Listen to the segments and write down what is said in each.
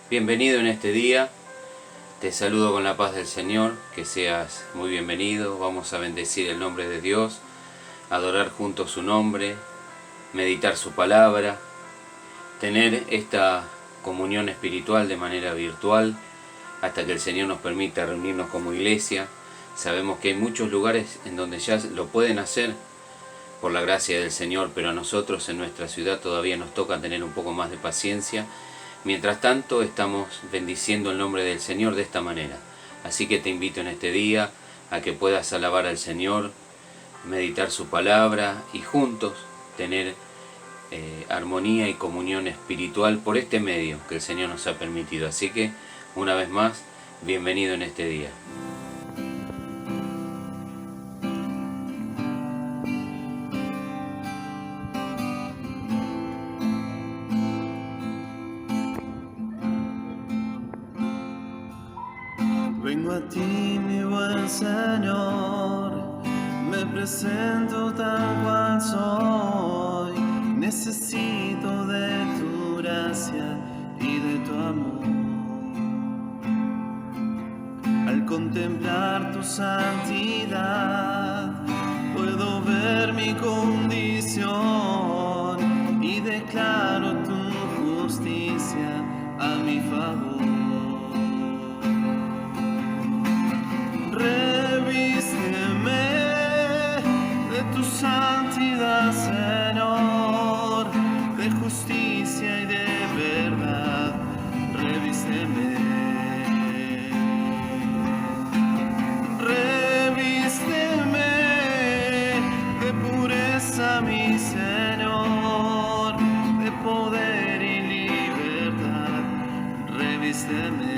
Bienvenido en este día, te saludo con la paz del Señor, que seas muy bienvenido. Vamos a bendecir el nombre de Dios, adorar juntos su nombre, meditar su palabra, tener esta comunión espiritual de manera virtual, hasta que el Señor nos permita reunirnos como iglesia. Sabemos que hay muchos lugares en donde ya lo pueden hacer por la gracia del Señor, pero a nosotros en nuestra ciudad todavía nos toca tener un poco más de paciencia. Mientras tanto, estamos bendiciendo el nombre del Señor de esta manera. Así que te invito en este día a que puedas alabar al Señor, meditar su palabra y juntos tener armonía y comunión espiritual por este medio que el Señor nos ha permitido. Así que, una vez más, bienvenido en este día. Vengo a ti, mi buen Señor, me presento tal cual soy. Necesito de tu gracia y de tu amor. Al contemplar tu santidad, puedo ver mi condición y declaro tu justicia a mi favor. Revísteme de tu santidad, Señor, de justicia y de verdad. Revísteme. Revísteme de pureza, mi Señor, de poder y libertad. Revísteme.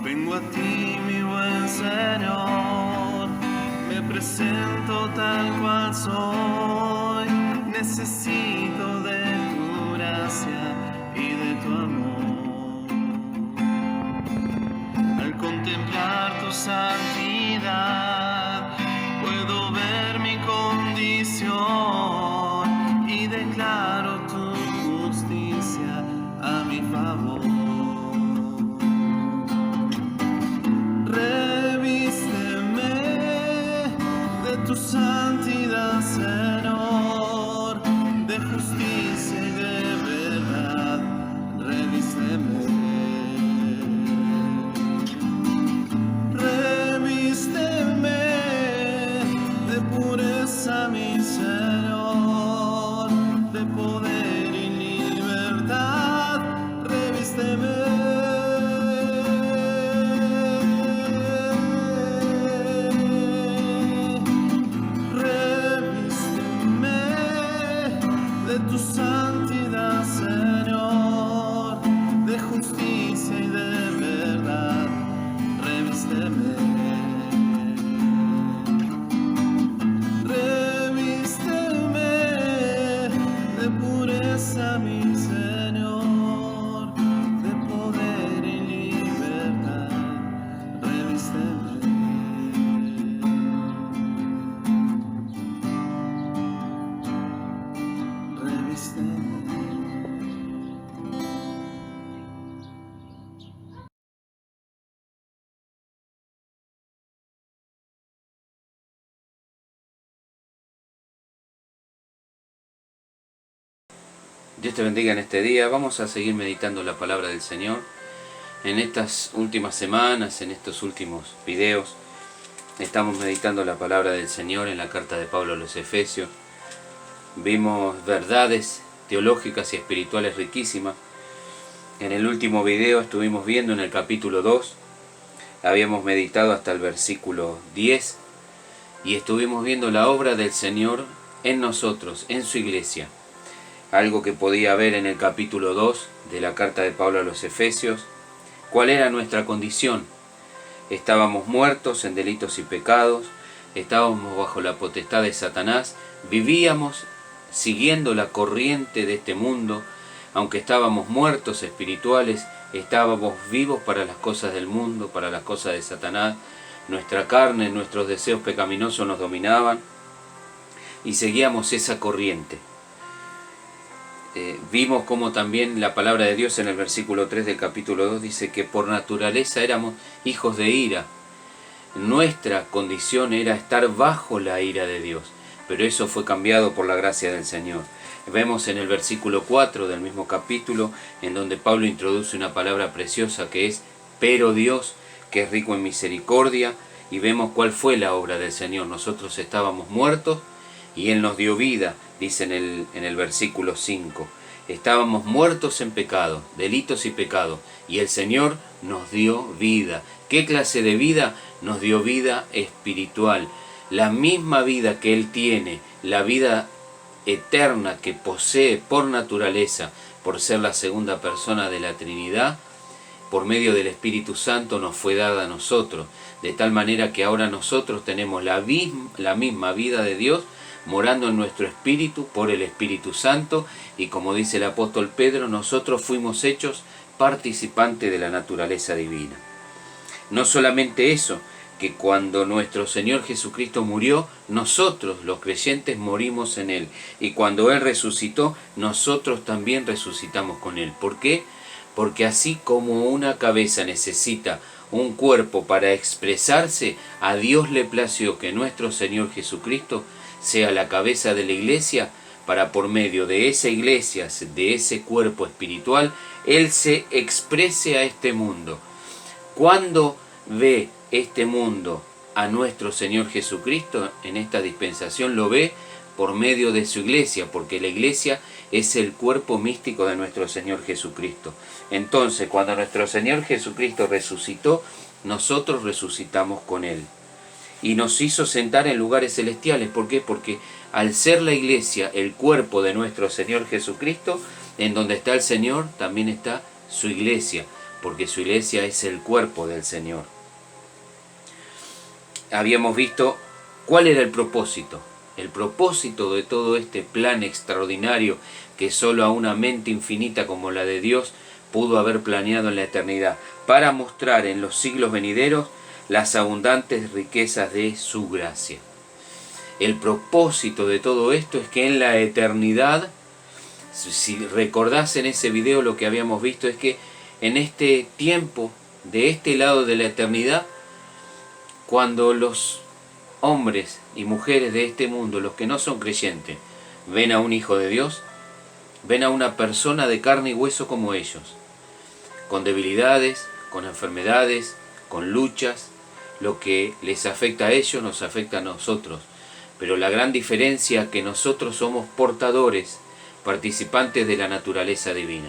Vengo a ti, mi buen Señor, me presento tal cual soy. Necesito de tu gracia y de tu amor. Al contemplar tu santidad, puedo ver mi condición y declaro tu justicia a mi favor. Tu santidad, Señor, de justicia y de verdad. Revísteme. Revísteme de pureza, mi Señor, de poder y libertad. Revísteme. Tu santidad, Señor, de justicia y de verdad. Revísteme. Revísteme de pureza, mi Señor, de poder y libertad. Revísteme. Dios te bendiga en este día. Vamos a seguir meditando la palabra del Señor. En estas últimas semanas, en estos últimos videos, estamos meditando la palabra del Señor en la carta de Pablo a los Efesios. Vimos verdades teológicas y espirituales riquísimas. En el último video estuvimos viendo en el capítulo 2, habíamos meditado hasta el versículo 10 y estuvimos viendo la obra del Señor en nosotros, en su iglesia. Algo que podía ver en el capítulo 2 de la carta de Pablo a los Efesios. ¿Cuál era nuestra condición? Estábamos muertos en delitos y pecados, estábamos bajo la potestad de Satanás, vivíamos siguiendo la corriente de este mundo. Aunque estábamos muertos espirituales, estábamos vivos para las cosas del mundo, para las cosas de Satanás. Nuestra carne, nuestros deseos pecaminosos nos dominaban. y seguíamos esa corriente. Vimos como también la palabra de Dios en el versículo 3 del capítulo 2 dice que por naturaleza éramos hijos de ira. Nuestra condición era estar bajo la ira de Dios, pero eso fue cambiado por la gracia del Señor. Vemos en el versículo 4 del mismo capítulo, en donde Pablo introduce una palabra preciosa que es pero Dios, que es rico en misericordia, y vemos cuál fue la obra del Señor. Nosotros estábamos muertos y Él nos dio vida, dice en el versículo 5. Estábamos muertos en pecado, delitos y pecados, y el Señor nos dio vida. ¿Qué clase de vida? Nos dio vida espiritual. La misma vida que Él tiene, la vida eterna que posee por naturaleza, por ser la segunda persona de la Trinidad, por medio del Espíritu Santo nos fue dada a nosotros, de tal manera que ahora nosotros tenemos la misma vida de Dios morando en nuestro espíritu por el Espíritu Santo, y como dice el apóstol Pedro, nosotros fuimos hechos participantes de la naturaleza divina. No solamente eso, que cuando nuestro Señor Jesucristo murió, nosotros los creyentes morimos en Él, y cuando Él resucitó, nosotros también resucitamos con Él. ¿Por qué? Porque así como una cabeza necesita un cuerpo para expresarse, a Dios le plació que nuestro Señor Jesucristo sea la cabeza de la iglesia, para por medio de esa iglesia, de ese cuerpo espiritual, Él se exprese a este mundo. Cuando ve este mundo a nuestro Señor Jesucristo en esta dispensación, lo ve por medio de su iglesia, porque la iglesia es el cuerpo místico de nuestro Señor Jesucristo. Entonces, cuando nuestro Señor Jesucristo resucitó, nosotros resucitamos con Él. Y nos hizo sentar en lugares celestiales. ¿Por qué? Porque al ser la iglesia el cuerpo de nuestro Señor Jesucristo, en donde está el Señor, también está su iglesia, porque su iglesia es el cuerpo del Señor. Habíamos visto cuál era el propósito. El propósito de todo este plan extraordinario que solo a una mente infinita como la de Dios pudo haber planeado en la eternidad, para mostrar en los siglos venideros las abundantes riquezas de su gracia. El propósito de todo esto es que en la eternidad, si recordás en ese video lo que habíamos visto, es que en este tiempo, de este lado de la eternidad, cuando los hombres y mujeres de este mundo, los que no son creyentes, ven a un hijo de Dios, ven a una persona de carne y hueso como ellos, con debilidades, con enfermedades, con luchas. Lo que les afecta a ellos nos afecta a nosotros, pero la gran diferencia es que nosotros somos portadores, participantes de la naturaleza divina,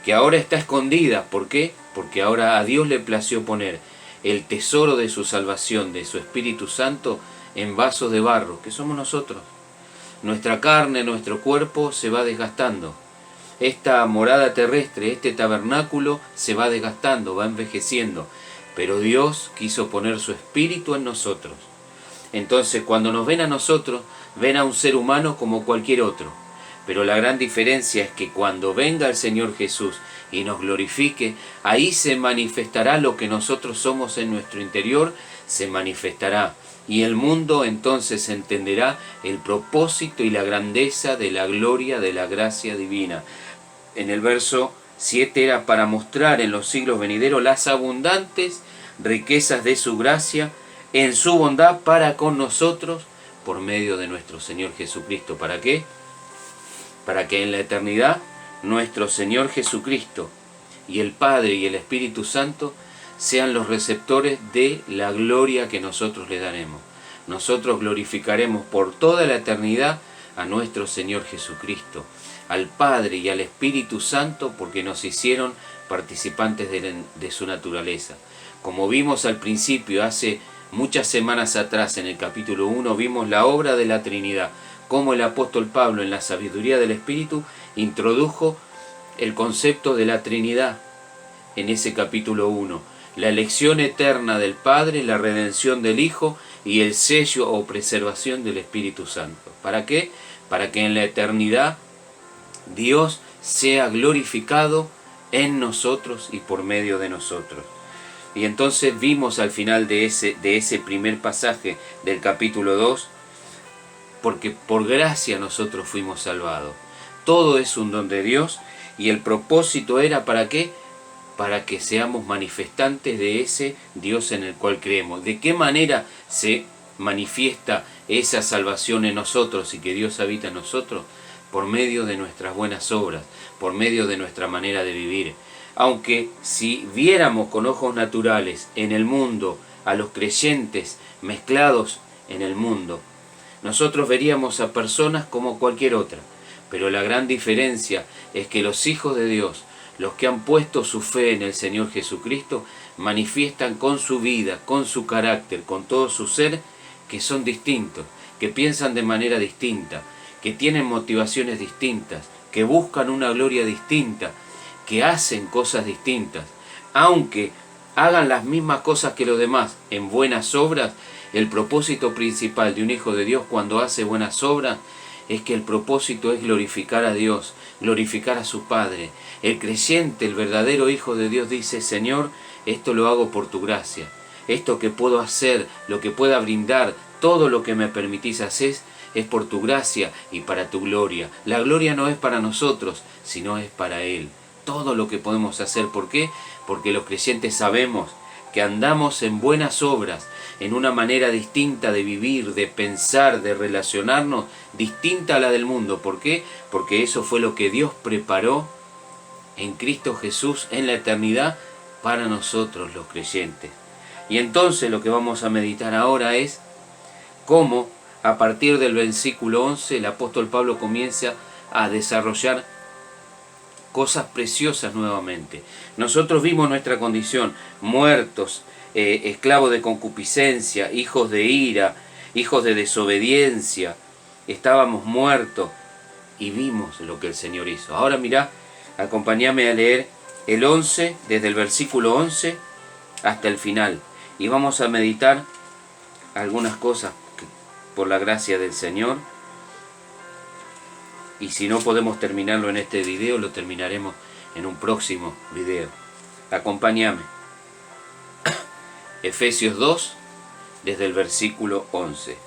que ahora está escondida. ¿Por qué? Porque ahora a Dios le plació poner el tesoro de su salvación, de su Espíritu Santo, en vasos de barro, que somos nosotros. Nuestra carne, nuestro cuerpo se va desgastando. Esta morada terrestre, este tabernáculo se va desgastando, va envejeciendo. Pero Dios quiso poner su Espíritu en nosotros. Entonces, cuando nos ven a nosotros, ven a un ser humano como cualquier otro. Pero la gran diferencia es que cuando venga el Señor Jesús y nos glorifique, ahí se manifestará lo que nosotros somos en nuestro interior, se manifestará. Y el mundo entonces entenderá el propósito y la grandeza de la gloria de la gracia divina. En el verso 7 era para mostrar en los siglos venideros las abundantes riquezas de su gracia en su bondad para con nosotros por medio de nuestro Señor Jesucristo. ¿Para qué? Para que en la eternidad nuestro Señor Jesucristo y el Padre y el Espíritu Santo sean los receptores de la gloria que nosotros le daremos. Nosotros glorificaremos por toda la eternidad a nuestro Señor Jesucristo, al Padre y al Espíritu Santo, porque nos hicieron participantes de su naturaleza. Como vimos al principio, hace muchas semanas atrás, en el capítulo 1, vimos la obra de la Trinidad, cómo el apóstol Pablo, en la sabiduría del Espíritu, introdujo el concepto de la Trinidad en ese capítulo 1. La elección eterna del Padre, la redención del Hijo y el sello o preservación del Espíritu Santo. ¿Para qué? Para que en la eternidad Dios sea glorificado en nosotros y por medio de nosotros. Y entonces vimos al final de ese primer pasaje del capítulo 2 porque por gracia nosotros fuimos salvados. Todo es un don de Dios y el propósito era ¿para qué? Para que seamos manifestantes de ese Dios en el cual creemos. ¿De qué manera se manifiesta esa salvación en nosotros y que Dios habita en nosotros? Por medio de nuestras buenas obras, por medio de nuestra manera de vivir. Aunque si viéramos con ojos naturales en el mundo a los creyentes mezclados en el mundo, nosotros veríamos a personas como cualquier otra. Pero la gran diferencia es que los hijos de Dios, los que han puesto su fe en el Señor Jesucristo, manifiestan con su vida, con su carácter, con todo su ser, que son distintos, que piensan de manera distinta, que tienen motivaciones distintas, que buscan una gloria distinta, que hacen cosas distintas. Aunque hagan las mismas cosas que los demás en buenas obras, el propósito principal de un hijo de Dios cuando hace buenas obras es que el propósito es glorificar a Dios, glorificar a su Padre. El creyente, el verdadero hijo de Dios dice: Señor, esto lo hago por tu gracia. Esto que puedo hacer, lo que pueda brindar, todo lo que me permitís hacer, es por tu gracia y para tu gloria. La gloria no es para nosotros, sino es para Él. Todo lo que podemos hacer, ¿por qué? Porque los creyentes sabemos que andamos en buenas obras, en una manera distinta de vivir, de pensar, de relacionarnos, distinta a la del mundo. ¿Por qué? Porque eso fue lo que Dios preparó en Cristo Jesús en la eternidad para nosotros los creyentes. Y entonces lo que vamos a meditar ahora es cómo a partir del versículo 11 el apóstol Pablo comienza a desarrollar cosas preciosas nuevamente. Nosotros vimos nuestra condición, muertos, esclavos de concupiscencia, hijos de ira, hijos de desobediencia. Estábamos muertos y vimos lo que el Señor hizo. Ahora mirá, acompáñame a leer el 11, desde el versículo 11 hasta el final. Y vamos a meditar algunas cosas por la gracia del Señor. Y si no podemos terminarlo en este video, lo terminaremos en un próximo video. Acompáñame. Efesios 2, desde el versículo 11.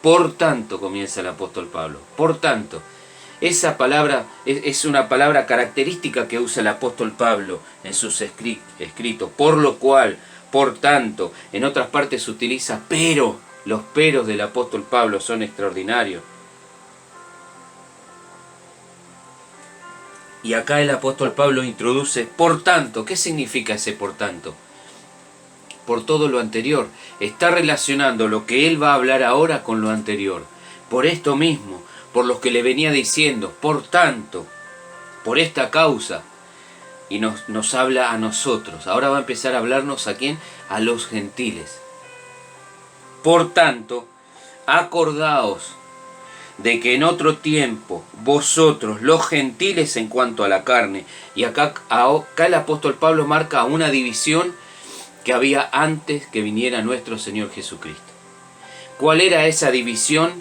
Por tanto, comienza el apóstol Pablo. Por tanto, esa palabra es una palabra característica que usa el apóstol Pablo en sus escritos. Por lo cual, por tanto, en otras partes se utiliza pero. Los peros del apóstol Pablo son extraordinarios. Y acá el apóstol Pablo introduce por tanto. ¿Qué significa ese por tanto? Por todo lo anterior. Está relacionando lo que él va a hablar ahora con lo anterior. Por esto mismo, por lo que le venía diciendo, por tanto, por esta causa. Y nos habla a nosotros. Ahora va a empezar a hablarnos ¿a quién? A los gentiles. Por tanto, acordaos de que en otro tiempo vosotros, los gentiles en cuanto a la carne, y acá el apóstol Pablo marca una división que había antes que viniera nuestro Señor Jesucristo. ¿Cuál era esa división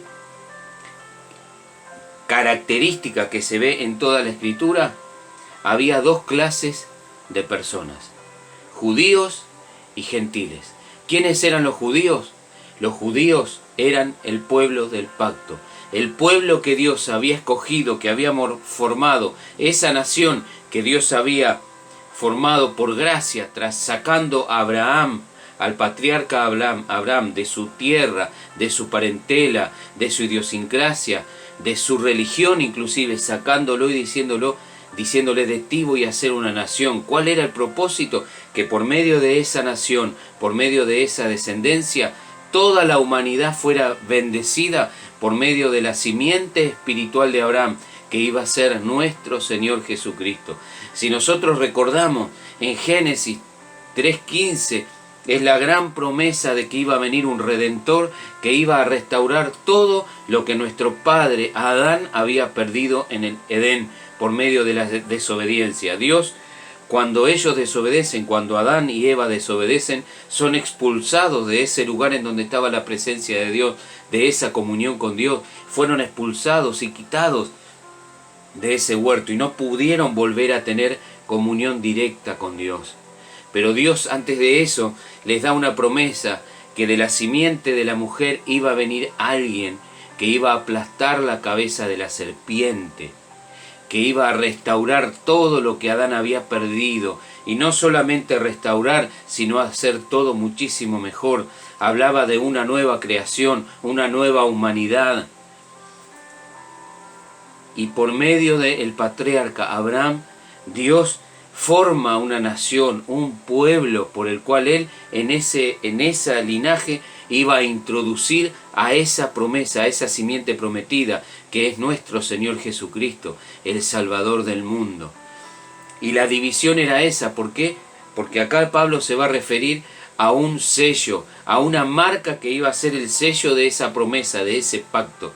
característica que se ve en toda la Escritura? Había dos clases de personas, judíos y gentiles. ¿Quiénes eran los judíos? Los judíos eran el pueblo del pacto, el pueblo que Dios había escogido, que había formado, esa nación que Dios había formado por gracia, tras sacando a Abraham, al patriarca Abraham, de su tierra, de su parentela, de su idiosincrasia, de su religión inclusive, sacándolo y diciéndole de ti voy a ser una nación. ¿Cuál era el propósito? Que por medio de esa nación, por medio de esa descendencia, toda la humanidad fuera bendecida por medio de la simiente espiritual de Abraham, que iba a ser nuestro Señor Jesucristo. Si nosotros recordamos en Génesis 3:15, es la gran promesa de que iba a venir un Redentor que iba a restaurar todo lo que nuestro padre Adán había perdido en el Edén por medio de la desobediencia. Dios, cuando ellos desobedecen, cuando Adán y Eva desobedecen, son expulsados de ese lugar en donde estaba la presencia de Dios, de esa comunión con Dios. Fueron expulsados y quitados de ese huerto y no pudieron volver a tener comunión directa con Dios. Pero Dios antes de eso les da una promesa, que de la simiente de la mujer iba a venir alguien que iba a aplastar la cabeza de la serpiente, que iba a restaurar todo lo que Adán había perdido, y no solamente restaurar, sino hacer todo muchísimo mejor. Hablaba de una nueva creación, una nueva humanidad. Y por medio del patriarca Abraham, Dios forma una nación, un pueblo por el cual Él en esa linaje iba a introducir a esa promesa, a esa simiente prometida, que es nuestro Señor Jesucristo, el Salvador del mundo. Y la división era esa, ¿por qué? Porque acá Pablo se va a referir a un sello, a una marca que iba a ser el sello de esa promesa, de ese pacto.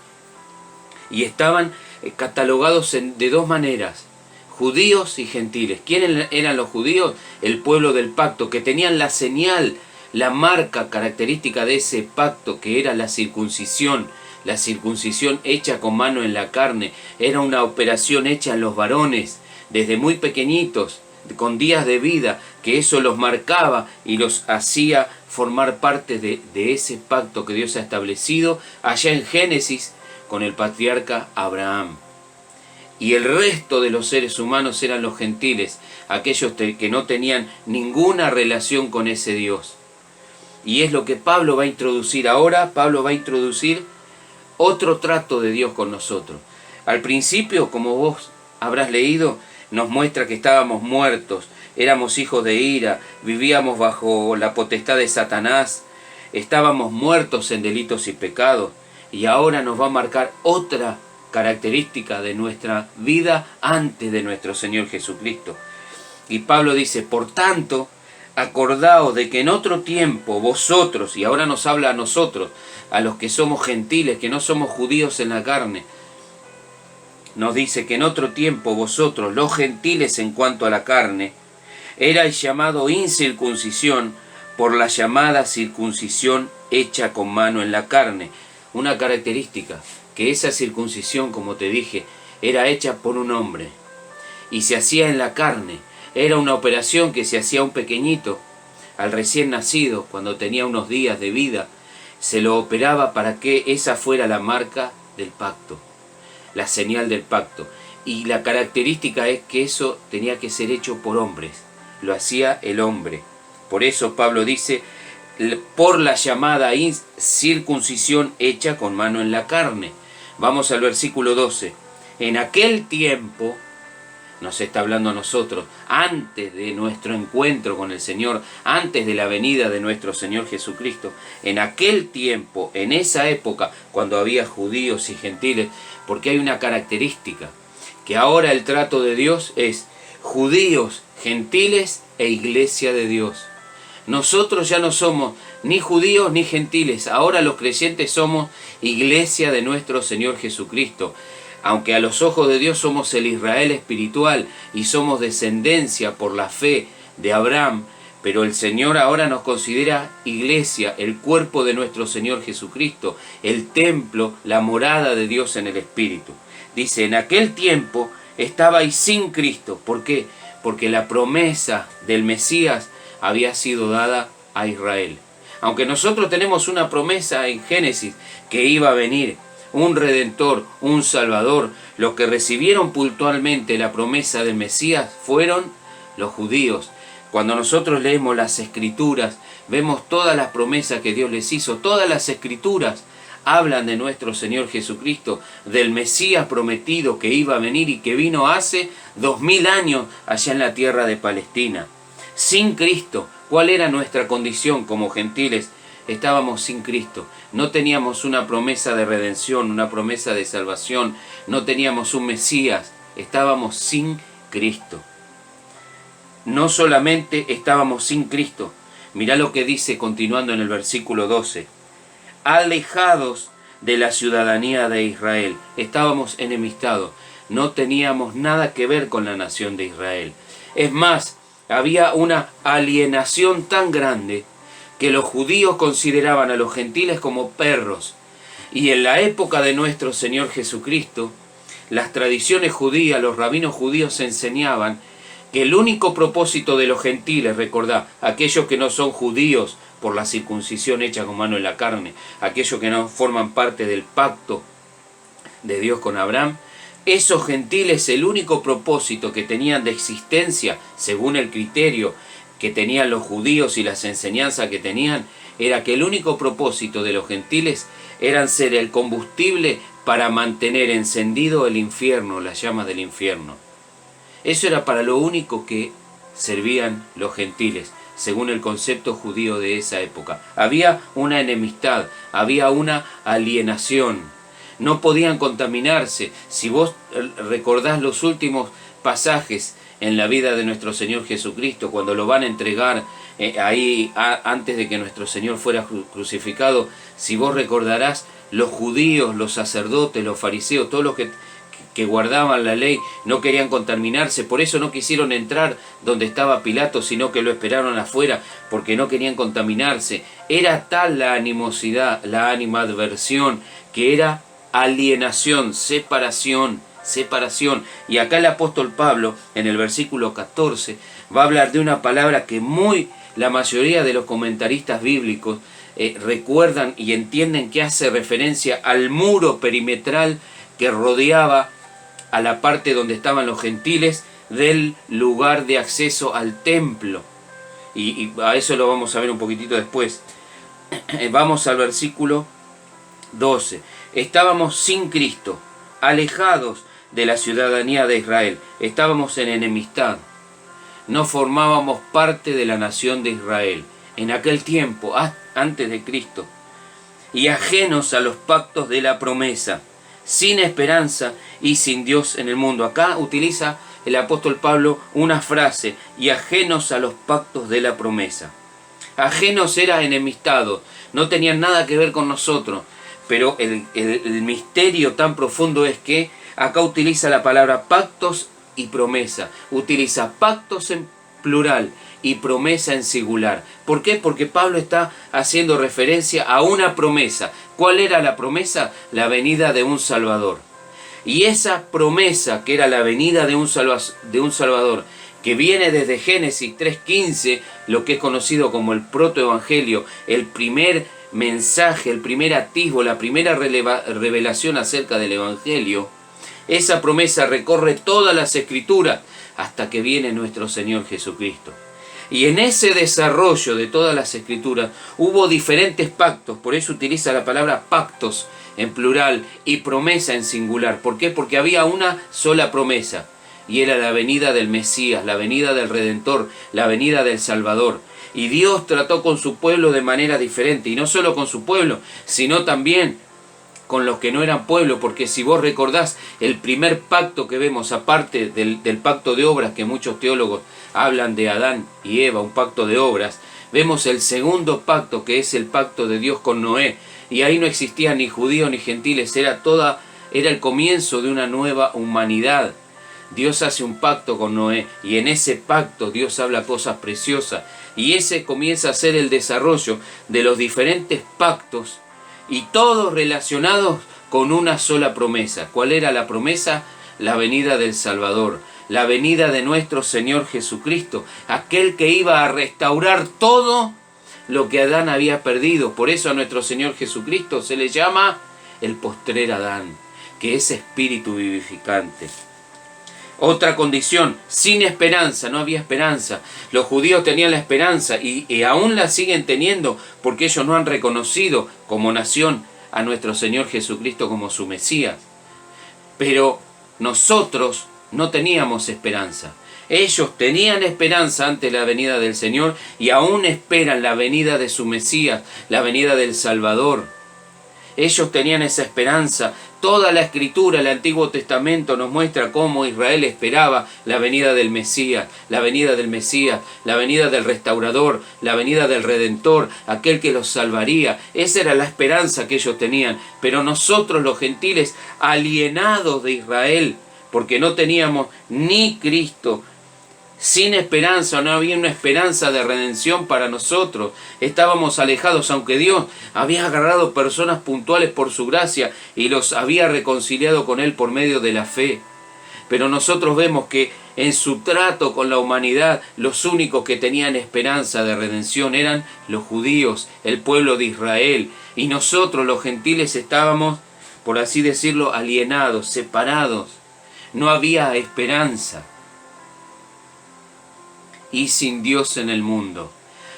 Y estaban catalogados de dos maneras, judíos y gentiles. ¿Quiénes eran los judíos? El pueblo del pacto, que tenían la señal, la marca característica de ese pacto, que era la circuncisión hecha con mano en la carne. Era una operación hecha en los varones, desde muy pequeñitos, con días de vida, que eso los marcaba y los hacía formar parte de ese pacto que Dios ha establecido allá en Génesis con el patriarca Abraham. Y el resto de los seres humanos eran los gentiles, aquellos que no tenían ninguna relación con ese Dios. Y es lo que Pablo va a introducir ahora. Pablo va a introducir otro trato de Dios con nosotros. Al principio, como vos habrás leído, nos muestra que estábamos muertos, éramos hijos de ira, vivíamos bajo la potestad de Satanás, estábamos muertos en delitos y pecados. Y ahora nos va a marcar otra característica de nuestra vida antes de nuestro Señor Jesucristo. Y Pablo dice, por tanto, acordaos de que en otro tiempo vosotros, y ahora nos habla a nosotros, a los que somos gentiles, que no somos judíos en la carne, nos dice que en otro tiempo vosotros, los gentiles en cuanto a la carne, erais llamado incircuncisión por la llamada circuncisión hecha con mano en la carne. Una característica, que esa circuncisión, como te dije, era hecha por un hombre y se hacía en la carne. Era una operación que se hacía a un pequeñito, al recién nacido, cuando tenía unos días de vida, se lo operaba para que esa fuera la marca del pacto, la señal del pacto. Y la característica es que eso tenía que ser hecho por hombres, lo hacía el hombre. Por eso Pablo dice, por la llamada circuncisión hecha con mano en la carne. Vamos al versículo 12. En aquel tiempo, nos está hablando a nosotros, antes de nuestro encuentro con el Señor, antes de la venida de nuestro Señor Jesucristo, en aquel tiempo, en esa época, cuando había judíos y gentiles, porque hay una característica, que ahora el trato de Dios es judíos, gentiles e iglesia de Dios. Nosotros ya no somos ni judíos ni gentiles, ahora los creyentes somos iglesia de nuestro Señor Jesucristo. Aunque a los ojos de Dios somos el Israel espiritual y somos descendencia por la fe de Abraham, pero el Señor ahora nos considera iglesia, el cuerpo de nuestro Señor Jesucristo, el templo, la morada de Dios en el Espíritu. Dice, en aquel tiempo estabais sin Cristo. ¿Por qué? Porque la promesa del Mesías había sido dada a Israel. Aunque nosotros tenemos una promesa en Génesis que iba a venir un Redentor, un Salvador, los que recibieron puntualmente la promesa del Mesías fueron los judíos. Cuando nosotros leemos las Escrituras, vemos todas las promesas que Dios les hizo. Todas las Escrituras hablan de nuestro Señor Jesucristo, del Mesías prometido que iba a venir y que vino hace 2000 años allá en la tierra de Palestina. Sin Cristo, ¿cuál era nuestra condición como gentiles? Estábamos sin Cristo, no teníamos una promesa de redención, una promesa de salvación, no teníamos un Mesías, estábamos sin Cristo. No solamente estábamos sin Cristo, mirá lo que dice continuando en el versículo 12, alejados de la ciudadanía de Israel, estábamos enemistados, no teníamos nada que ver con la nación de Israel. Es más, había una alienación tan grande que los judíos consideraban a los gentiles como perros. Y en la época de nuestro Señor Jesucristo, las tradiciones judías, los rabinos judíos enseñaban que el único propósito de los gentiles, recordá, aquellos que no son judíos por la circuncisión hecha con mano en la carne, aquellos que no forman parte del pacto de Dios con Abraham, esos gentiles, el único propósito que tenían de existencia, según el criterio que tenían los judíos y las enseñanzas que tenían, era que el único propósito de los gentiles eran ser el combustible para mantener encendido el infierno, las llamas del infierno. Eso era para lo único que servían los gentiles, según el concepto judío de esa época. Había una enemistad, había una alienación. No podían contaminarse. Si vos recordás los últimos pasajes en la vida de nuestro Señor Jesucristo, cuando lo van a entregar antes de que nuestro Señor fuera crucificado, si vos recordarás, los judíos, los sacerdotes, los fariseos, todos los que guardaban la ley, no querían contaminarse, por eso no quisieron entrar donde estaba Pilato, sino que lo esperaron afuera, porque no querían contaminarse. Era tal la animosidad, la animadversión, que era alienación, separación. Y acá el apóstol Pablo, en el versículo 14, va a hablar de una palabra que la mayoría de los comentaristas bíblicos recuerdan y entienden que hace referencia al muro perimetral que rodeaba a la parte donde estaban los gentiles del lugar de acceso al templo. Y a eso lo vamos a ver un poquitito después. Vamos al versículo 12. Estábamos sin Cristo, alejados de la ciudadanía de Israel. Estábamos en enemistad. No formábamos parte de la nación de Israel en aquel tiempo, antes de Cristo, y ajenos a los pactos de la promesa, sin esperanza y sin Dios en el mundo. Acá utiliza el apóstol Pablo una frase, y ajenos a los pactos de la promesa. Ajenos era enemistado, no tenían nada que ver con nosotros, pero el misterio tan profundo es que acá utiliza la palabra pactos y promesa. Utiliza pactos en plural y promesa en singular. ¿Por qué? Porque Pablo está haciendo referencia a una promesa. ¿Cuál era la promesa? La venida de un Salvador. Y esa promesa, que era la venida de un Salvador, que viene desde Génesis 3:15, lo que es conocido como el protoevangelio, el primer mensaje, el primer atisbo, la primera revelación acerca del evangelio, esa promesa recorre todas las escrituras hasta que viene nuestro Señor Jesucristo. Y en ese desarrollo de todas las escrituras hubo diferentes pactos, por eso utiliza la palabra pactos en plural y promesa en singular. ¿Por qué? Porque había una sola promesa, y era la venida del Mesías, la venida del Redentor, la venida del Salvador. Y Dios trató con su pueblo de manera diferente, y no solo con su pueblo, sino también con los que no eran pueblo, porque si vos recordás el primer pacto que vemos, aparte del pacto de obras, que muchos teólogos hablan de Adán y Eva, un pacto de obras, vemos el segundo pacto, que es el pacto de Dios con Noé, y ahí no existían ni judíos ni gentiles, era el comienzo de una nueva humanidad. Dios hace un pacto con Noé, y en ese pacto Dios habla cosas preciosas, y ese comienza a ser el desarrollo de los diferentes pactos, y todos relacionados con una sola promesa. ¿Cuál era la promesa? La venida del Salvador, la venida de nuestro Señor Jesucristo, aquel que iba a restaurar todo lo que Adán había perdido. Por eso a nuestro Señor Jesucristo se le llama el postrer Adán, que es espíritu vivificante. Otra condición, sin esperanza, no había esperanza. Los judíos tenían la esperanza y aún la siguen teniendo, porque ellos no han reconocido como nación a nuestro Señor Jesucristo como su Mesías. Pero nosotros no teníamos esperanza. Ellos tenían esperanza ante la venida del Señor y aún esperan la venida de su Mesías, la venida del Salvador. Ellos tenían esa esperanza. Toda la Escritura, el Antiguo Testamento, nos muestra cómo Israel esperaba la venida del Mesías, la venida del Mesías, la venida del Restaurador, la venida del Redentor, aquel que los salvaría. Esa era la esperanza que ellos tenían. Pero nosotros, los gentiles, alienados de Israel, porque no teníamos ni Cristo, sin esperanza, no había una esperanza de redención para nosotros. Estábamos alejados, aunque Dios había agarrado personas puntuales por su gracia y los había reconciliado con Él por medio de la fe. Pero nosotros vemos que en su trato con la humanidad, los únicos que tenían esperanza de redención eran los judíos, el pueblo de Israel. Y nosotros, los gentiles, estábamos por así decirlo, alienados, separados. No había esperanza. Y sin Dios en el mundo.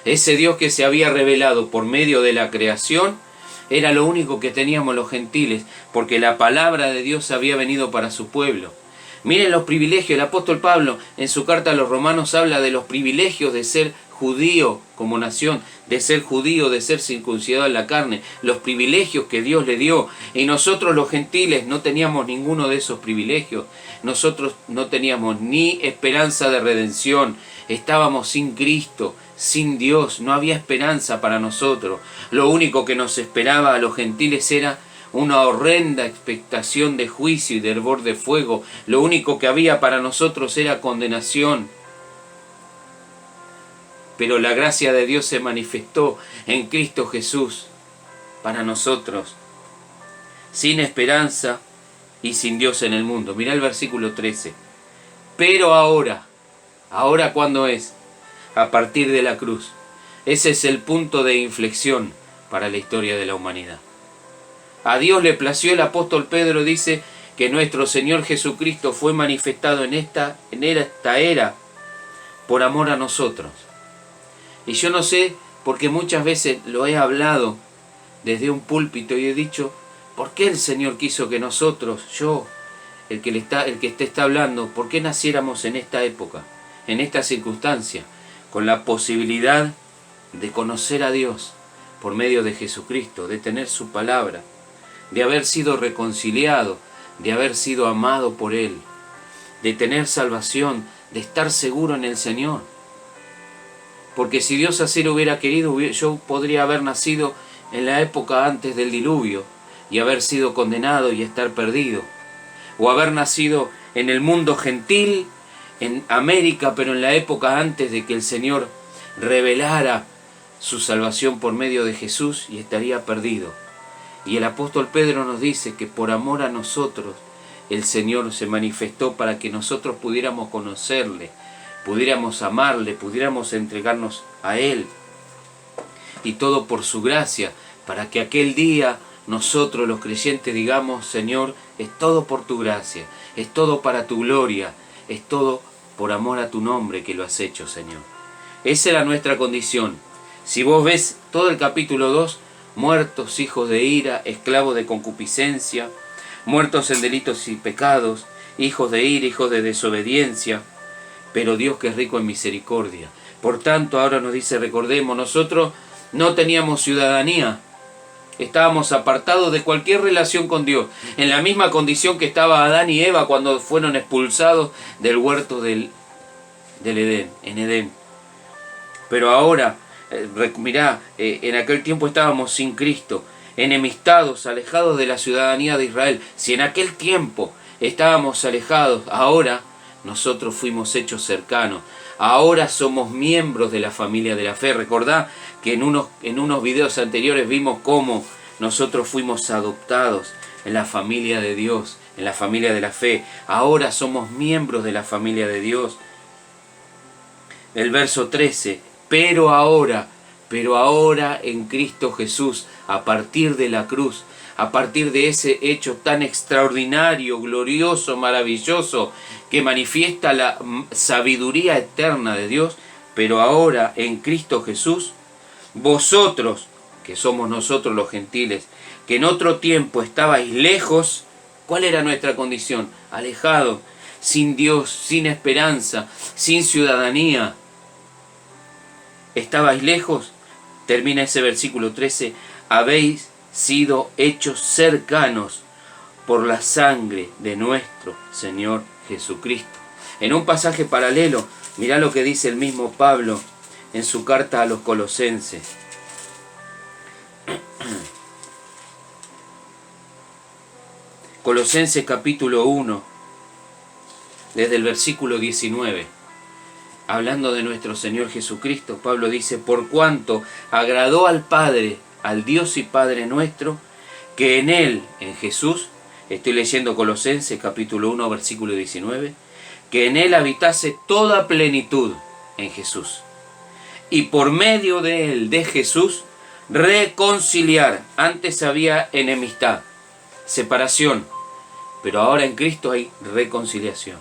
Ese Dios que se había revelado por medio de la creación era lo único que teníamos los gentiles, porque la palabra de Dios había venido para su pueblo. Miren los privilegios. El apóstol Pablo en su carta a los romanos habla de los privilegios de ser judío como nación, de ser judío, de ser circuncidado en la carne, los privilegios que Dios le dio. Y nosotros los gentiles no teníamos ninguno de esos privilegios. Nosotros no teníamos ni esperanza de redención. Estábamos sin Cristo, sin Dios. No había esperanza para nosotros. Lo único que nos esperaba a los gentiles era una horrenda expectación de juicio y de hervor de fuego. Lo único que había para nosotros era condenación. Pero la gracia de Dios se manifestó en Cristo Jesús para nosotros, sin esperanza y sin Dios en el mundo. Mirá el versículo 13. Pero ahora, ¿ahora cuándo es? A partir de la cruz. Ese es el punto de inflexión para la historia de la humanidad. A Dios le plació, el apóstol Pedro dice que nuestro Señor Jesucristo fue manifestado en esta era por amor a nosotros. Y yo no sé, porque muchas veces lo he hablado desde un púlpito y he dicho, ¿por qué el Señor quiso que nosotros, yo, el que te está hablando, por qué naciéramos en esta época, en esta circunstancia, con la posibilidad de conocer a Dios por medio de Jesucristo, de tener su palabra, de haber sido reconciliado, de haber sido amado por Él, de tener salvación, de estar seguro en el Señor? Porque si Dios así lo hubiera querido, yo podría haber nacido en la época antes del diluvio y haber sido condenado y estar perdido. O haber nacido en el mundo gentil, en América, pero en la época antes de que el Señor revelara su salvación por medio de Jesús, y estaría perdido. Y el apóstol Pedro nos dice que por amor a nosotros el Señor se manifestó para que nosotros pudiéramos conocerle, pudiéramos amarle, pudiéramos entregarnos a Él. Y todo por su gracia, para que aquel día nosotros los creyentes digamos, Señor, es todo por tu gracia, es todo para tu gloria, es todo por amor a tu nombre que lo has hecho, Señor. Esa era nuestra condición. Si vos ves todo el capítulo 2, muertos, hijos de ira, esclavos de concupiscencia, muertos en delitos y pecados, hijos de ira, hijos de desobediencia, pero Dios que es rico en misericordia. Por tanto, ahora nos dice, recordemos, nosotros no teníamos ciudadanía, estábamos apartados de cualquier relación con Dios, en la misma condición que estaba Adán y Eva cuando fueron expulsados del huerto del Edén, en Edén. Pero ahora, mirá, en aquel tiempo estábamos sin Cristo, enemistados, alejados de la ciudadanía de Israel. Si en aquel tiempo estábamos alejados, ahora nosotros fuimos hechos cercanos. Ahora somos miembros de la familia de la fe. Recordá que en unos videos anteriores vimos cómo nosotros fuimos adoptados en la familia de Dios, en la familia de la fe. Ahora somos miembros de la familia de Dios. El verso 13, pero ahora en Cristo Jesús, a partir de la cruz, a partir de ese hecho tan extraordinario, glorioso, maravilloso, que manifiesta la sabiduría eterna de Dios, pero ahora en Cristo Jesús, vosotros, que somos nosotros los gentiles, que en otro tiempo estabais lejos, ¿cuál era nuestra condición? Alejados, sin Dios, sin esperanza, sin ciudadanía. ¿Estabais lejos? Termina ese versículo 13, habéis sido hechos cercanos por la sangre de nuestro Señor Jesucristo. En un pasaje paralelo, mirá lo que dice el mismo Pablo en su carta a los Colosenses. Colosenses capítulo 1, desde el versículo 19. Hablando de nuestro Señor Jesucristo, Pablo dice, por cuanto agradó al Padre, al Dios y Padre nuestro, que en Él, en Jesús, estoy leyendo Colosenses capítulo 1, versículo 19, que en Él habitase toda plenitud en Jesús. Y por medio de Él, de Jesús, reconciliar. Antes había enemistad. separación, pero ahora en Cristo hay reconciliación.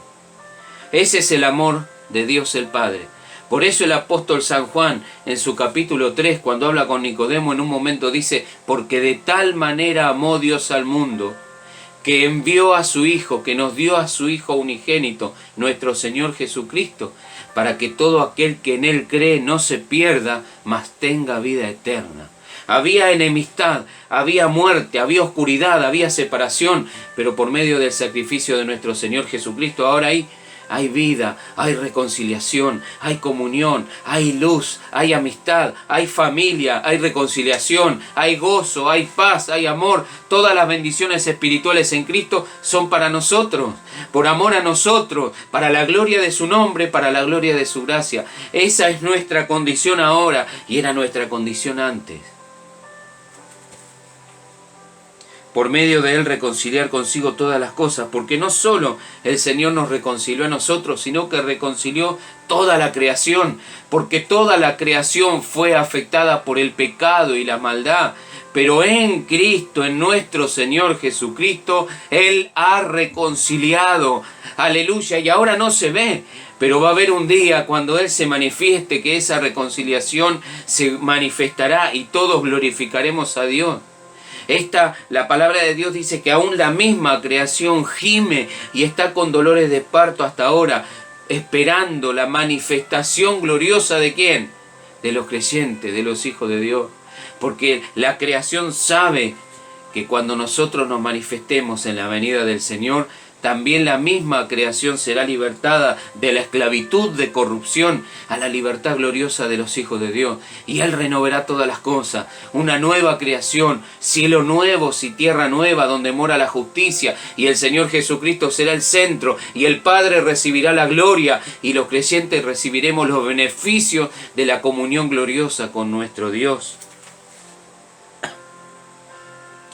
Ese es el amor de Dios el Padre. Por eso el apóstol San Juan, en su capítulo 3, cuando habla con Nicodemo, en un momento dice: porque de tal manera amó Dios al mundo, que envió a su Hijo, que nos dio a su Hijo unigénito, nuestro Señor Jesucristo, para que todo aquel que en Él cree no se pierda, mas tenga vida eterna. Había enemistad, había muerte, había oscuridad, había separación, pero por medio del sacrificio de nuestro Señor Jesucristo ahora hay vida, hay reconciliación, hay comunión, hay luz, hay amistad, hay familia, hay reconciliación, hay gozo, hay paz, hay amor. Todas las bendiciones espirituales en Cristo son para nosotros, por amor a nosotros, para la gloria de su nombre, para la gloria de su gracia. Esa es nuestra condición ahora y era nuestra condición antes. Por medio de Él reconciliar consigo todas las cosas, porque no solo el Señor nos reconcilió a nosotros, sino que reconcilió toda la creación, porque toda la creación fue afectada por el pecado y la maldad, pero en Cristo, en nuestro Señor Jesucristo, Él ha reconciliado, aleluya, y ahora no se ve, pero va a haber un día cuando Él se manifieste, que esa reconciliación se manifestará y todos glorificaremos a Dios. La palabra de Dios dice que aún la misma creación gime y está con dolores de parto hasta ahora, esperando la manifestación gloriosa ¿de quién? De los creyentes, de los hijos de Dios. Porque la creación sabe que cuando nosotros nos manifestemos en la venida del Señor, también la misma creación será libertada de la esclavitud de corrupción a la libertad gloriosa de los hijos de Dios. Y Él renovará todas las cosas. Una nueva creación, cielo nuevo y tierra nueva donde mora la justicia. Y el Señor Jesucristo será el centro. Y el Padre recibirá la gloria. Y los creyentes recibiremos los beneficios de la comunión gloriosa con nuestro Dios.